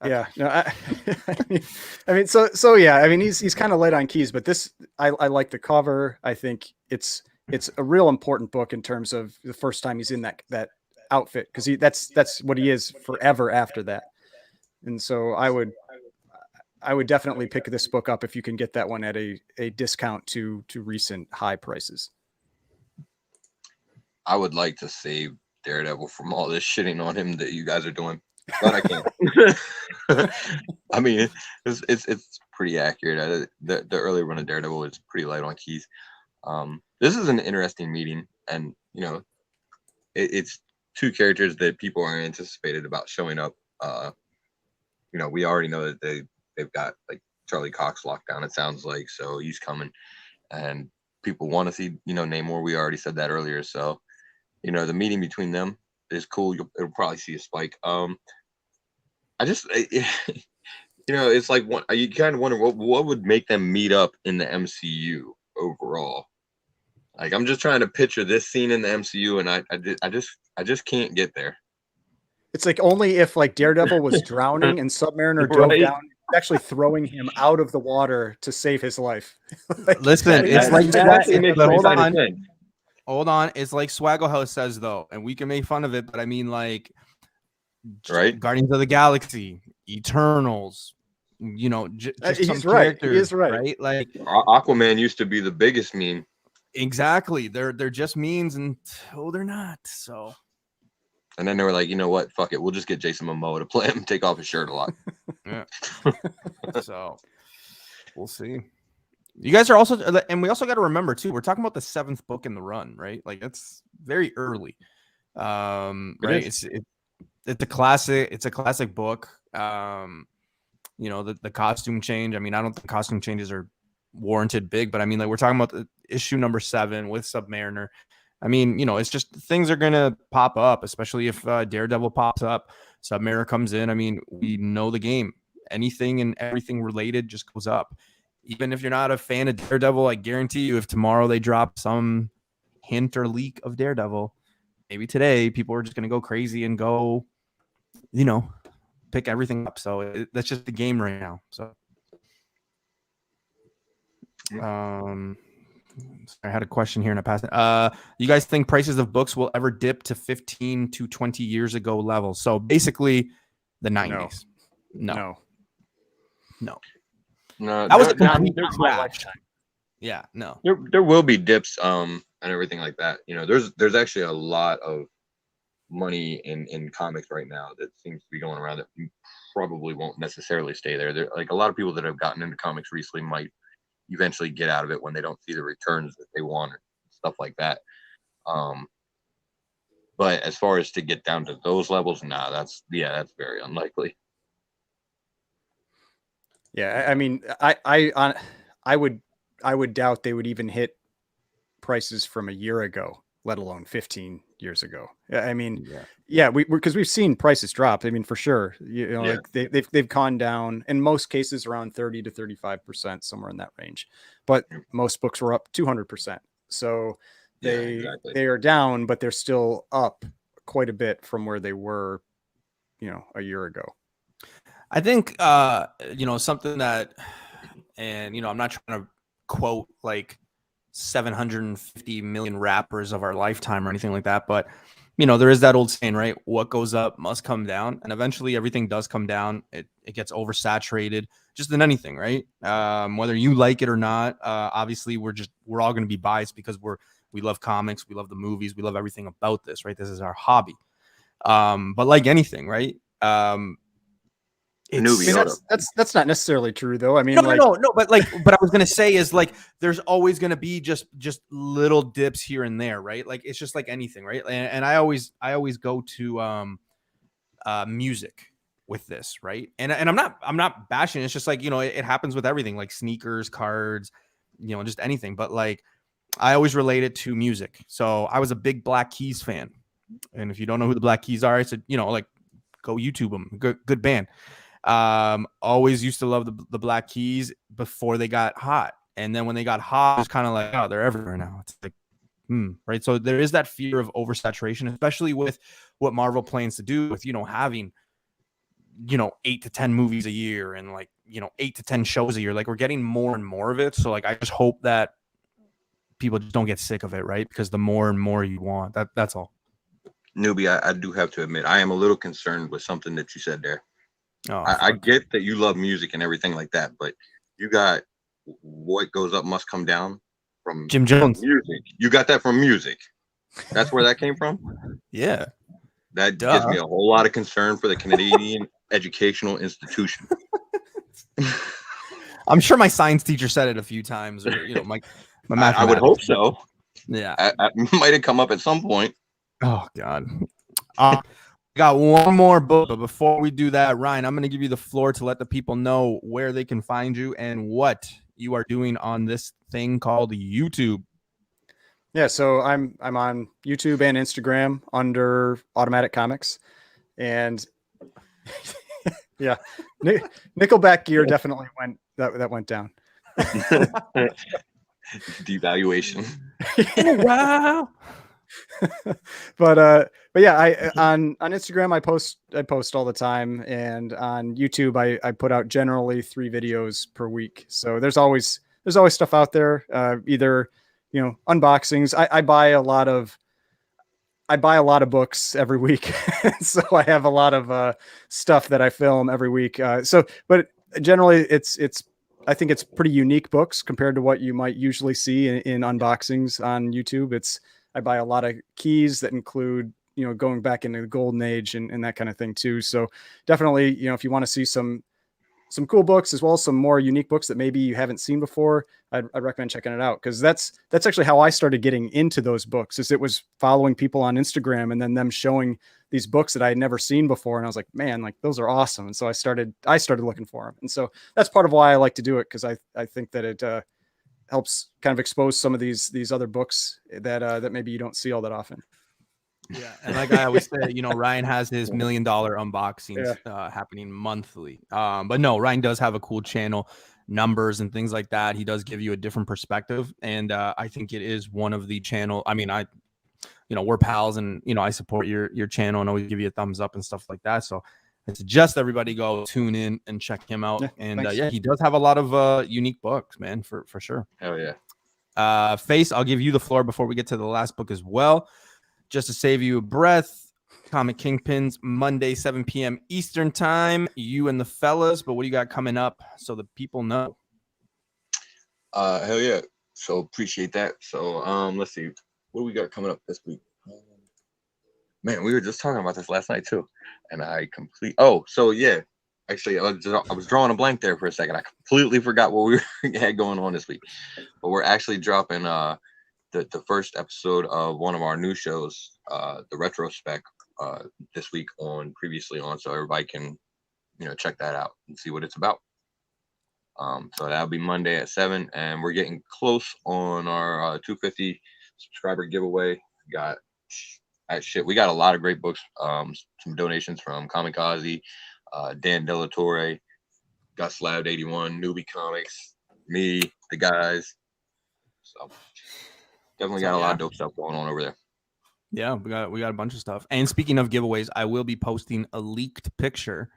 S3: Yeah, no, I mean, so yeah, I mean, he's kind of light on keys, but this, I like the cover. I think it's a real important book in terms of the first time he's in that outfit, because that's what he is forever after that. And so I would definitely pick this book up if you can get that one at a discount to recent high prices.
S2: I would like to save Daredevil from all this shitting on him that you guys are doing, but I can't. I mean, it's pretty accurate. The early run of Daredevil is pretty light on keys. This is an interesting meeting, and it's two characters that people are anticipated about showing up. We already know that they've got like Charlie Cox locked down, it sounds like, so he's coming, and people want to see Namor. We already said that earlier, so the meeting between them is cool. It'll probably see a spike. It's like you kind of wonder what would make them meet up in the MCU overall. Like, I'm just trying to picture this scene in the MCU, and I just can't get there.
S3: It's like only if like Daredevil was drowning and Submariner dove down, actually throwing him out of the water to save his life.
S1: Listen, it's like
S2: that.
S1: Hold on. It's like Swagglehouse says, though, and we can make fun of it, but I mean, like,
S2: right?
S1: Guardians of the Galaxy, Eternals, just
S3: he's right. He is
S1: right? Like,
S2: Aquaman used to be the biggest meme.
S1: Exactly. They're just memes until they're not. So.
S2: And then they were like, you know what? Fuck it. We'll just get Jason Momoa to play him, take off his shirt a lot.
S1: Yeah. So we'll see. You guys are also, and we also got to remember too, we're talking about the 7th book in the run, right? Like, it's very early. Right. It's a classic. It's a classic book. The costume change. I mean, I don't think costume changes are warranted big, but I mean, like, we're talking about the issue number 7 with Submariner. I mean, it's just things are going to pop up, especially if Daredevil pops up, Submariner comes in. I mean, we know the game. Anything and everything related just goes up. Even if you're not a fan of Daredevil, I guarantee you, if tomorrow they drop some hint or leak of Daredevil, maybe today people are just going to go crazy and go, pick everything up. So that's just the game right now. So, I had a question here and I passed it. You guys think prices of books will ever dip to 15 to 20 years ago levels? So basically the 90s. No. That was my lifetime. Yeah, no.
S2: There will be dips and everything like that. There's actually a lot of money in comics right now that seems to be going around that probably won't necessarily stay there. There, like, a lot of people that have gotten into comics recently might eventually get out of it when they don't see the returns that they want or stuff like that. But as far as to get down to those levels, that's very unlikely.
S3: Yeah, I mean, I would doubt they would even hit prices from a year ago, let alone 15 years ago. I mean, because we've seen prices drop. I mean, for sure, like they've gone down in most cases around 30 to 35%, somewhere in that range. But most books were up 200%. So they are down, but they're still up quite a bit from where they were, a year ago.
S1: I think, something that, and, I'm not trying to quote like 750 million rappers of our lifetime or anything like that. But, there is that old saying, right? What goes up must come down. And eventually everything does come down. It gets oversaturated, just in anything, right? Whether you like it or not, obviously we're all going to be biased because we love comics. We love the movies. We love everything about this, right? This is our hobby. But like anything, right?
S3: That's not necessarily true, though. I mean,
S1: no, but I was gonna say is like there's always gonna be just little dips here and there, right? Like it's just like anything, right? And I always go to music with this, right? And I'm not bashing. It's just like it happens with everything, like sneakers, cards, just anything. But like I always relate it to music. So I was a big Black Keys fan, and if you don't know who the Black Keys are, I said like go YouTube them. Good band. Always used to love the Black Keys before they got hot, and then when they got hot, it's kind of like, oh, they're everywhere now. It's like, right. So there is that fear of oversaturation, especially with what Marvel plans to do with having 8 to 10 movies a year and 8 to 10 shows a year. Like we're getting more and more of it. So like I just hope that people just don't get sick of it, right? Because the more and more you want, that's all.
S2: Newbie, I do have to admit, I am a little concerned with something that you said there.
S1: Oh,
S2: I get that you love music and everything like that, but you got what goes up must come down from
S1: Jim Jones
S2: music. You got that from music. That's where that came from?
S1: Yeah.
S2: That gives me a whole lot of concern for the Canadian educational institution.
S1: I'm sure my science teacher said it a few times, or my
S2: I would hope so.
S1: Yeah.
S2: I might have come up at some point.
S1: Oh God. Got one more book, but before we do that, Ryan, I'm going to give you the floor to let the people know where they can find you and what you are doing on this thing called YouTube.
S3: Yeah, so I'm on YouTube and Instagram under Automatic Comics, and yeah, Nickelback gear definitely went down.
S2: Devaluation.
S1: Wow.
S3: But yeah, I on Instagram I post all the time, and on YouTube I put out generally 3 videos per week. So there's always stuff out there. Either unboxings. I buy a lot of books every week, so I have a lot of stuff that I film every week. But generally I think it's pretty unique books compared to what you might usually see in unboxings on YouTube. I buy a lot of keys that include, going back into the golden age and that kind of thing too. So definitely, if you want to see some cool books as well as some more unique books that maybe you haven't seen before, I'd recommend checking it out. Cause that's actually how I started getting into those books. Is it was following people on Instagram and then them showing these books that I had never seen before. And I was like, man, like those are awesome. And so I started looking for them. And so that's part of why I like to do it. Cause I think that it, helps kind of expose some of these other books that maybe you don't see all that often.
S1: Yeah, and like I always say, Ryan has his $1 million unboxings happening monthly. But no, Ryan does have a cool channel, numbers and things like that. He does give you a different perspective, and I think it is one of the channel. I mean, we're pals, and I support your channel and always give you a thumbs up and stuff like that. So I suggest everybody go tune in and check him out. Yeah, and he does have a lot of unique books, man, for sure.
S2: Hell yeah.
S1: Face, I'll give you the floor before we get to the last book as well, just to save you a breath. Comic Kingpins, Monday, 7 p.m. Eastern time. You and the fellas, but what do you got coming up so the people know?
S2: Hell yeah. So appreciate that. So let's see. What do we got coming up this week? Man, we were just talking about this last night too, and so yeah, actually I was drawing a blank there for a second. I completely forgot what we had going on this week, but we're actually dropping the first episode of one of our new shows, the retrospect, this week on Previously On, so everybody can check that out and see what it's about. So that'll be Monday at 7, and we're getting close on our 250 subscriber giveaway. We got a lot of great books, some donations from Kamikaze, Dan Delatore, Gus Lab 81, Newbie Comics, me, the guys. So definitely got a lot of dope stuff going on over there.
S1: Yeah, we got a bunch of stuff. And speaking of giveaways, I will be posting a leaked picture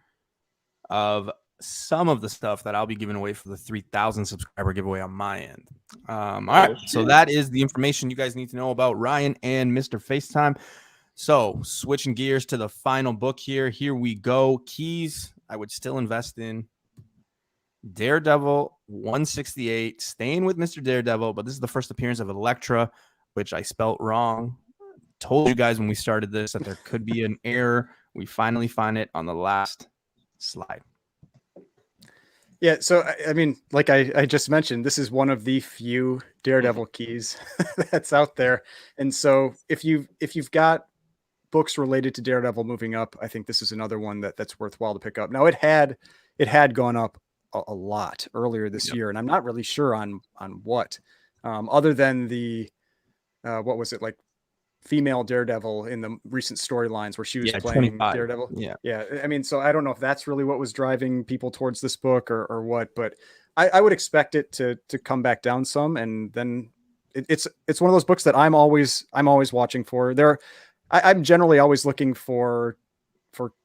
S1: of some of the stuff that I'll be giving away for the 3,000 subscriber giveaway on my end. All right, so that is the information you guys need to know about Ryan and Mr. FaceTime. So switching gears to the final book here. Here we go. Keys, I would still invest in Daredevil 168, staying with Mr. Daredevil, but this is the first appearance of Elektra, which I spelt wrong. Told you guys when we started this that there could be an error. We finally find it on the last slide.
S3: Yeah, so I mean, like I just mentioned, this is one of the few Daredevil keys that's out there. And so if you've got books related to Daredevil moving up, I think this is another one that's worthwhile to pick up. Now it had gone up a lot earlier this year, and I'm not really sure on what, other than the what was it, like female Daredevil in the recent storylines where she was playing 25. Daredevil. Yeah. I mean, so I don't know if that's really what was driving people towards this book or what, but I would expect it to come back down some. And then it's one of those books that I'm always watching for. I'm generally always looking for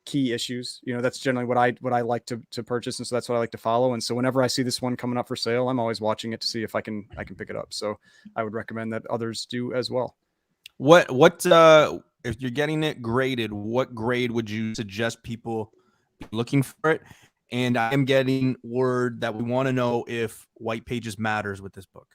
S3: key issues. You know, that's generally what I like to purchase. And so that's what I like to follow. And so whenever I see this one coming up for sale, I'm always watching it to see if I can pick it up. So I would recommend that others do as well.
S1: What if you're getting it graded, what grade would you suggest people be looking for it? And I am getting word that we want to know if white pages matters with this book.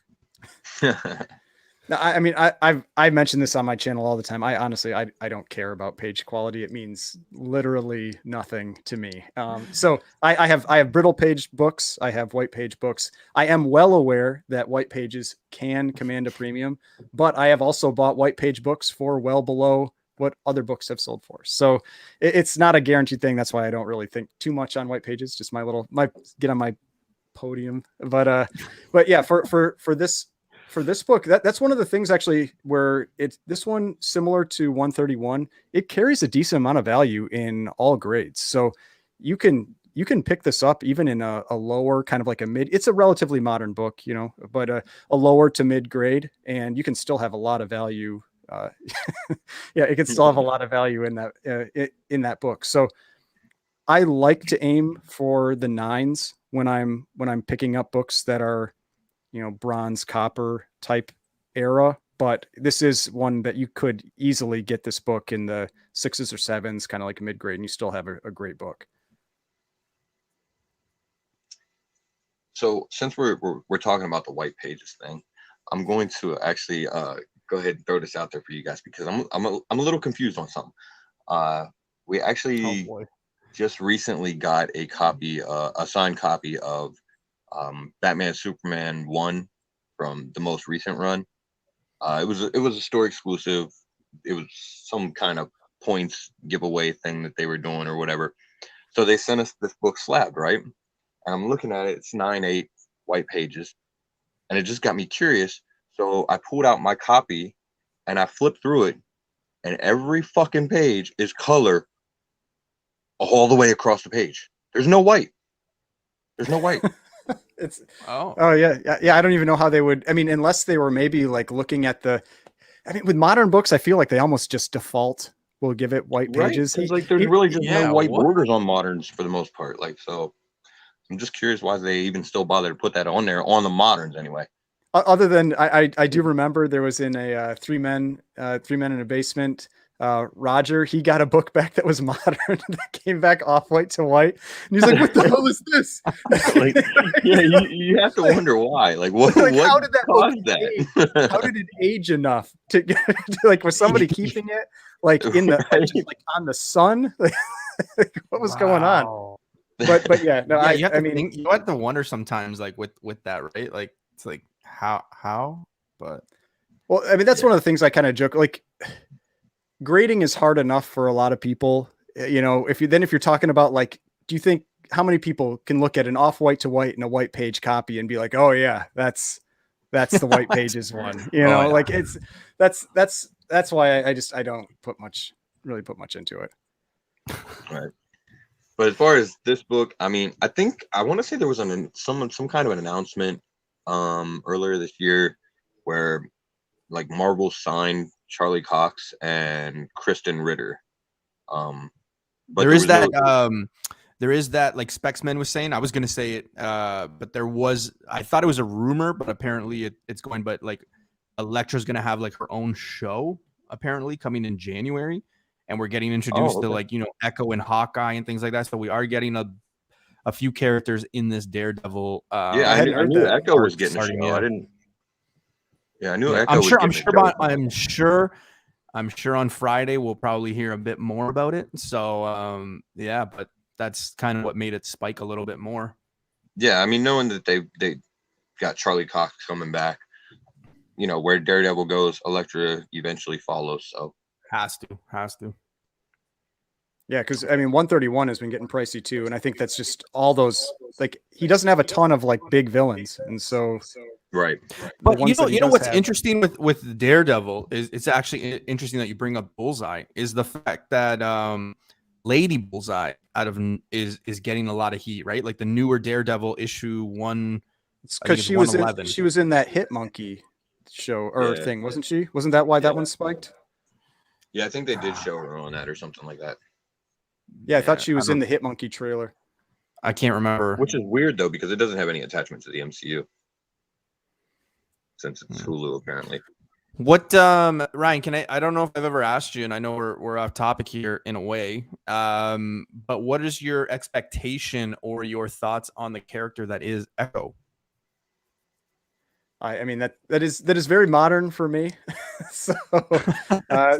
S3: No, I mean, I mentioned this on my channel all the time. I honestly, I don't care about page quality. It means literally nothing to me. So I have brittle page books. I have white page books. I am well aware that white pages can command a premium, but I have also bought white page books for well below what other books have sold for. So it's not a guaranteed thing. That's why I don't really think too much on white pages. Just my get on my podium. But yeah, for this book, that's one of the things actually where this one, similar to 131, it carries a decent amount of value in all grades. So you can pick this up even in a lower kind of like a mid. It's a relatively modern book, you know, but a lower to mid grade, and you can still have a lot of value. Yeah, it can still have a lot of value in that book. So I like to aim for the 9s when I'm picking up books that are, you know, bronze, copper type era, but this is one that you could easily get this book in the 6s or 7s, kind of like a mid grade, and you still have a great book.
S2: So since we're talking about the white pages thing, I'm going to actually go ahead and throw this out there for you guys, because I'm a little confused on something. We actually just recently got a copy, a signed copy of Batman Superman 1 from the most recent run. It was a store exclusive. It was some kind of points giveaway thing that they were doing or whatever. So they sent us this book slabbed, right? And I'm looking at it. It's 9/8 white pages, and it just got me curious. So I pulled out my copy and I flipped through it, and every fucking page is color all the way across the page. There's no white. There's no white.
S3: It's yeah. I don't even know how they would. I mean, unless they were maybe like looking at with modern books, I feel like they almost just default will give it white pages.
S2: Right? Like there's really just no white borders on moderns for the most part. Like, so I'm just curious why they even still bother to put that on there on the moderns anyway.
S3: Other than I do remember there was in a three men in a basement. Roger, he got a book back that was modern that came back off white to white, and he's like, "What the hell is this?"
S2: Like, yeah, you have to wonder why. Like, what
S3: how did that
S2: caused that?
S3: How did it age enough to like, was somebody keeping it like in the just like on the sun? Like, what was going on? But yeah, no,
S1: yeah, I mean, you have to wonder sometimes, like with that, right? Like, it's like how, but
S3: well, I mean, that's one of the things I kind of joke, like, grading is hard enough for a lot of people. You know, if you're talking about, like, do you think how many people can look at an off white to white and a white page copy and be like, oh yeah, that's the white pages one, you know, like that's why I don't really put much into it.
S2: Right. But as far as this book, I mean, I want to say there was some kind of an announcement earlier this year where like Marvel signed Charlie Cox and Kristen Ritter.
S1: but there is that there is that, like Spexman was saying. I was gonna say it, but I thought it was a rumor, but apparently it's going. But like, Elektra's gonna have like her own show apparently coming in January, and we're getting introduced to like Echo and Hawkeye and things like that. So we are getting a few characters in this Daredevil.
S2: Yeah, I knew Echo was getting a show. I didn't. Yeah, I knew Echo was getting a show.
S1: I'm sure on Friday we'll probably hear a bit more about it. So yeah, but that's kind of what made it spike a little bit more.
S2: Yeah, I mean, knowing that they got Charlie Cox coming back, where Daredevil goes, Elektra eventually follows. So
S1: has to.
S3: Yeah, because I mean, 131 has been getting pricey too, and I think that's just all those, like, he doesn't have a ton of like big villains, and so
S2: right.
S1: But you know what's interesting with Daredevil is, it's actually interesting that you bring up Bullseye, is the fact that Lady Bullseye is getting a lot of heat, right? Like the newer Daredevil issue 1.
S3: It's because she was in that Hit Monkey show or thing, wasn't she? Wasn't that why that one spiked?
S2: Yeah, I think they did show her on that or something like that.
S3: Yeah, I thought she was in the Hit Monkey trailer.
S1: I can't remember.
S2: Which is weird though, because it doesn't have any attachment to the MCU. Since it's Hulu, apparently.
S1: What Ryan, I don't know if I've ever asked you, and I know we're off topic here in a way. But what is your expectation or your thoughts on the character that is Echo?
S3: I mean that is very modern for me. so I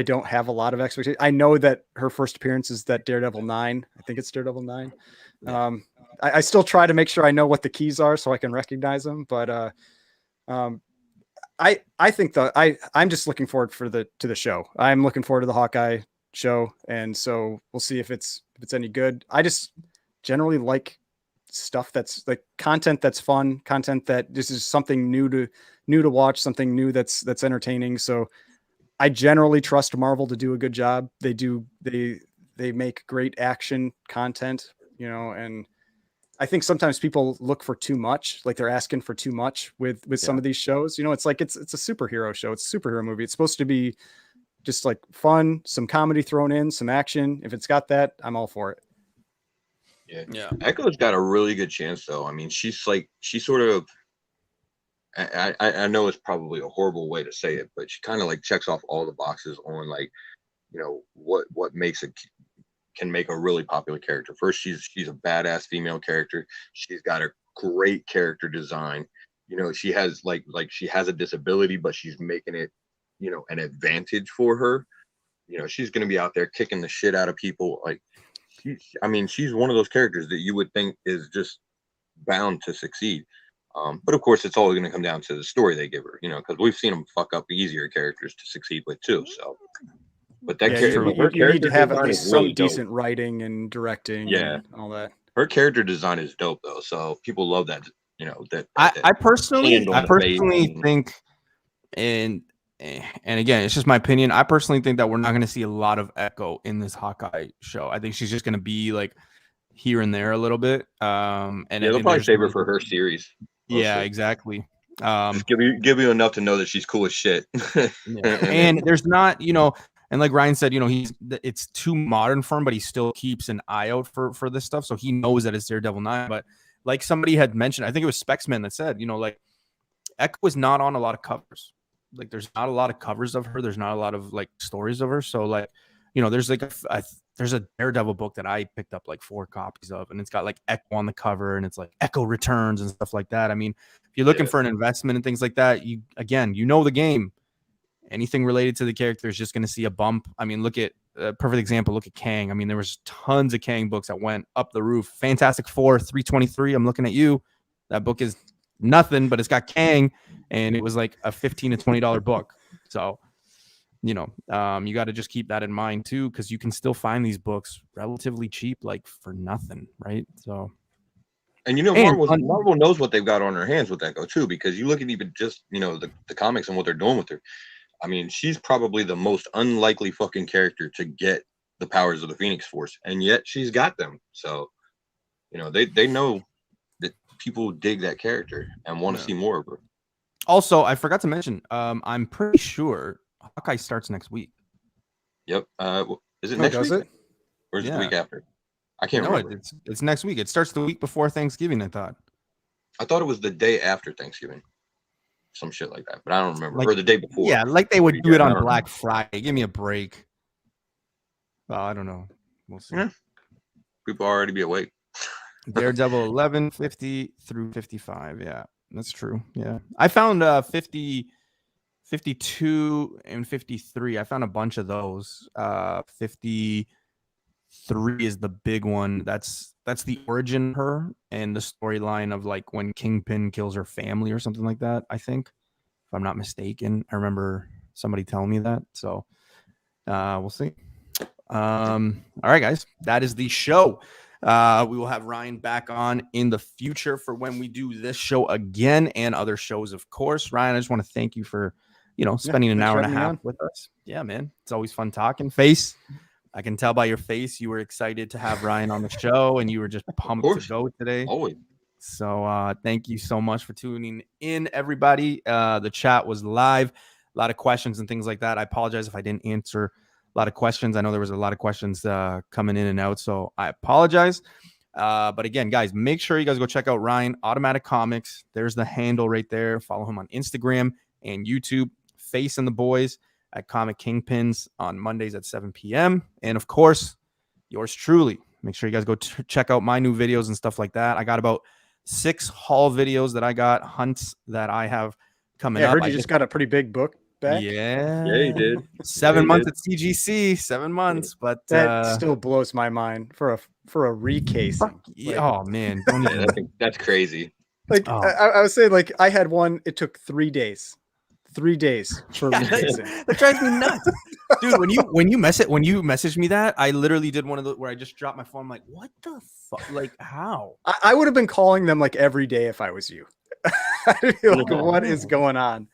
S3: don't have a lot of expectation. I know that her first appearance is that Daredevil 9. I think it's Daredevil 9. I still try to make sure I know what the keys are so I can recognize them, but I think I'm just looking forward to the show. I'm looking forward to the Hawkeye show, and so we'll see if it's any good. I just generally like stuff that's like content that's fun, content that this is something new to watch, something new that's entertaining. So I generally trust Marvel to do a good job. They make great action content, and I think sometimes people look for too much, like they're asking for too much with some of these shows. It's like it's a superhero show, it's a superhero movie. It's supposed to be just like fun, some comedy thrown in, some action. If it's got that, I'm all for it.
S2: Yeah. Echo's got a really good chance though. I mean, she sort of, I know it's probably a horrible way to say it, but she kind of like checks off all the boxes on like, what makes can make a really popular character. First, she's a badass female character. She's got a great character design. She has like she has a disability, but she's making it, an advantage for her. She's gonna be out there kicking the shit out of people. Like she's one of those characters that you would think is just bound to succeed. But of course, it's all going to come down to the story they give her, because we've seen them fuck up easier characters to succeed with too. So, but that
S3: you need to have at least some decent writing and directing, and all that.
S2: Her character design is dope though, so people love that.
S1: I personally think, and again, it's just my opinion. I personally think that we're not going to see a lot of Echo in this Hawkeye show. I think she's just going to be like here and there a little bit. And
S2: they'll probably save her for her series.
S1: Mostly. Yeah, exactly.
S2: Just give you enough to know that she's cool as shit.
S1: And there's not, and like Ryan said, it's too modern for him, but he still keeps an eye out for this stuff. So he knows that it's Daredevil 9. But like somebody had mentioned, I think it was Spexman that said, like Echo is not on a lot of covers. Like there's not a lot of covers of her. There's not a lot of like stories of her. So like, there's like there's a Daredevil book that I picked up like 4 copies of, and it's got like Echo on the cover, and it's like Echo Returns and stuff like that. I mean, if you're looking for an investment and things like that, you know the game. Anything related to the character is just going to see a bump. I mean, look at a perfect example. Look at Kang. I mean, there was tons of Kang books that went up the roof. Fantastic Four 323. I'm looking at you. That book is nothing, but it's got Kang, and it was like a $15 to $20 book. So, you got to just keep that in mind too, because you can still find these books relatively cheap, like for nothing, right? So,
S2: and Marvel knows what they've got on their hands with Echo too, because you look at even just the comics and what they're doing with her. I mean, she's probably the most unlikely fucking character to get the powers of the Phoenix Force, and yet she's got them. So, they know that people dig that character and want to see more of her.
S1: Also, I forgot to mention, I'm pretty sure Hawkeye starts next week.
S2: Yep. Is it next week?
S3: It?
S2: Or is it the week after? I can't
S1: No,
S2: remember.
S1: it's next week. It starts the week before Thanksgiving, I thought.
S2: I thought it was the day after Thanksgiving. Some shit like that, but I don't remember.
S1: Like,
S2: or the day before.
S1: Yeah, like they would do it
S2: I
S1: on
S2: don't
S1: Black
S2: remember.
S1: Friday. Give me a break. Well, I don't know. We'll see.
S2: Yeah. People already be awake.
S1: Daredevil 11, 50 through 55. Yeah, that's true. Yeah. I found 50, 52, and 53. I found a bunch of those. 53 is the big one. That's the origin of her and the storyline of like when Kingpin kills her family or something like that, I think. If I'm not mistaken. I remember somebody telling me that. So we'll see. All right, guys. That is the show. We will have Ryan back on in the future for when we do this show again and other shows, of course. Ryan, I just want to thank you for, spending an hour and a half with us. Yeah, man. It's always fun talking. Face, I can tell by your face you were excited to have Ryan on the show and you were just pumped to go today.
S2: Always.
S1: So thank you so much for tuning in, everybody. The chat was live. A lot of questions and things like that. I apologize if I didn't answer a lot of questions. I know there was a lot of questions coming in and out, so I apologize. But again, guys, make sure you guys go check out Ryan Automatic Comics. There's the handle right there. Follow him on Instagram and YouTube. Face and the boys at Comic Kingpins on Mondays at 7 p.m. And of course, yours truly. Make sure you guys go check out my new videos and stuff like that. I got about 6 haul videos that I got, hunts that I have coming up.
S3: I heard you just got a pretty big book back.
S2: Yeah, you did.
S1: 7 months at CGC, 7 months, but
S3: that still blows my mind for a recasing.
S1: Like, oh man, don't even.
S2: That's crazy.
S3: Like I was saying, like I had one. It took 3 days. 3 days for recasing.
S1: That drives me nuts, dude. When you messaged me that, I literally did one of the where I just dropped my phone. I'm like, what the fuck? Like, how?
S3: I would have been calling them like every day if I was you. I'd be like, what is going on?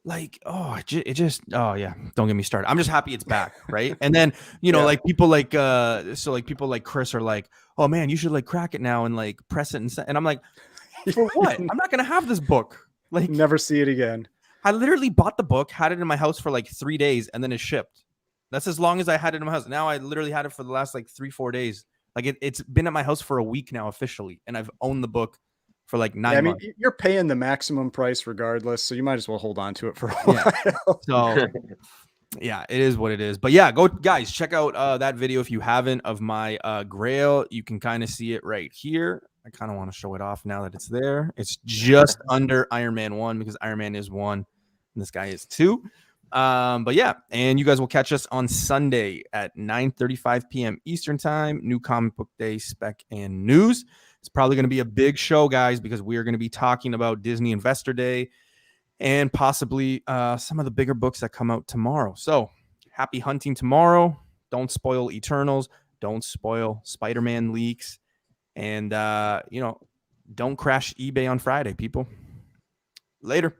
S1: Like, oh yeah, don't get me started. I'm just happy it's back, right? And then like people like people like Chris are like, oh man, you should like crack it now and like press it and I'm like, for what? I'm not gonna have this book. Like,
S3: never see it again.
S1: I literally bought the book, had it in my house for like 3 days, and then it shipped. That's as long as I had it in my house. Now I literally had it for the last like 3-4 days. Like it's been at my house for a week now officially, and I've owned the book for like 9 months.
S3: You're paying the maximum price regardless, so you might as well hold on to it for a while.
S1: So yeah, it is what it is. But yeah, go guys, check out that video if you haven't of my Grail. You can kind of see it right here. I kind of want to show it off now that it's there. It's just under Iron Man 1 because Iron Man is 1 and this guy is 2. But yeah, and you guys will catch us on Sunday at 9:35 p.m. Eastern time. New Comic Book Day spec and news. It's probably going to be a big show, guys, because we are going to be talking about Disney Investor Day and possibly some of the bigger books that come out tomorrow. So happy hunting tomorrow. Don't spoil Eternals. Don't spoil Spider-Man leaks. And, don't crash eBay on Friday, people. Later.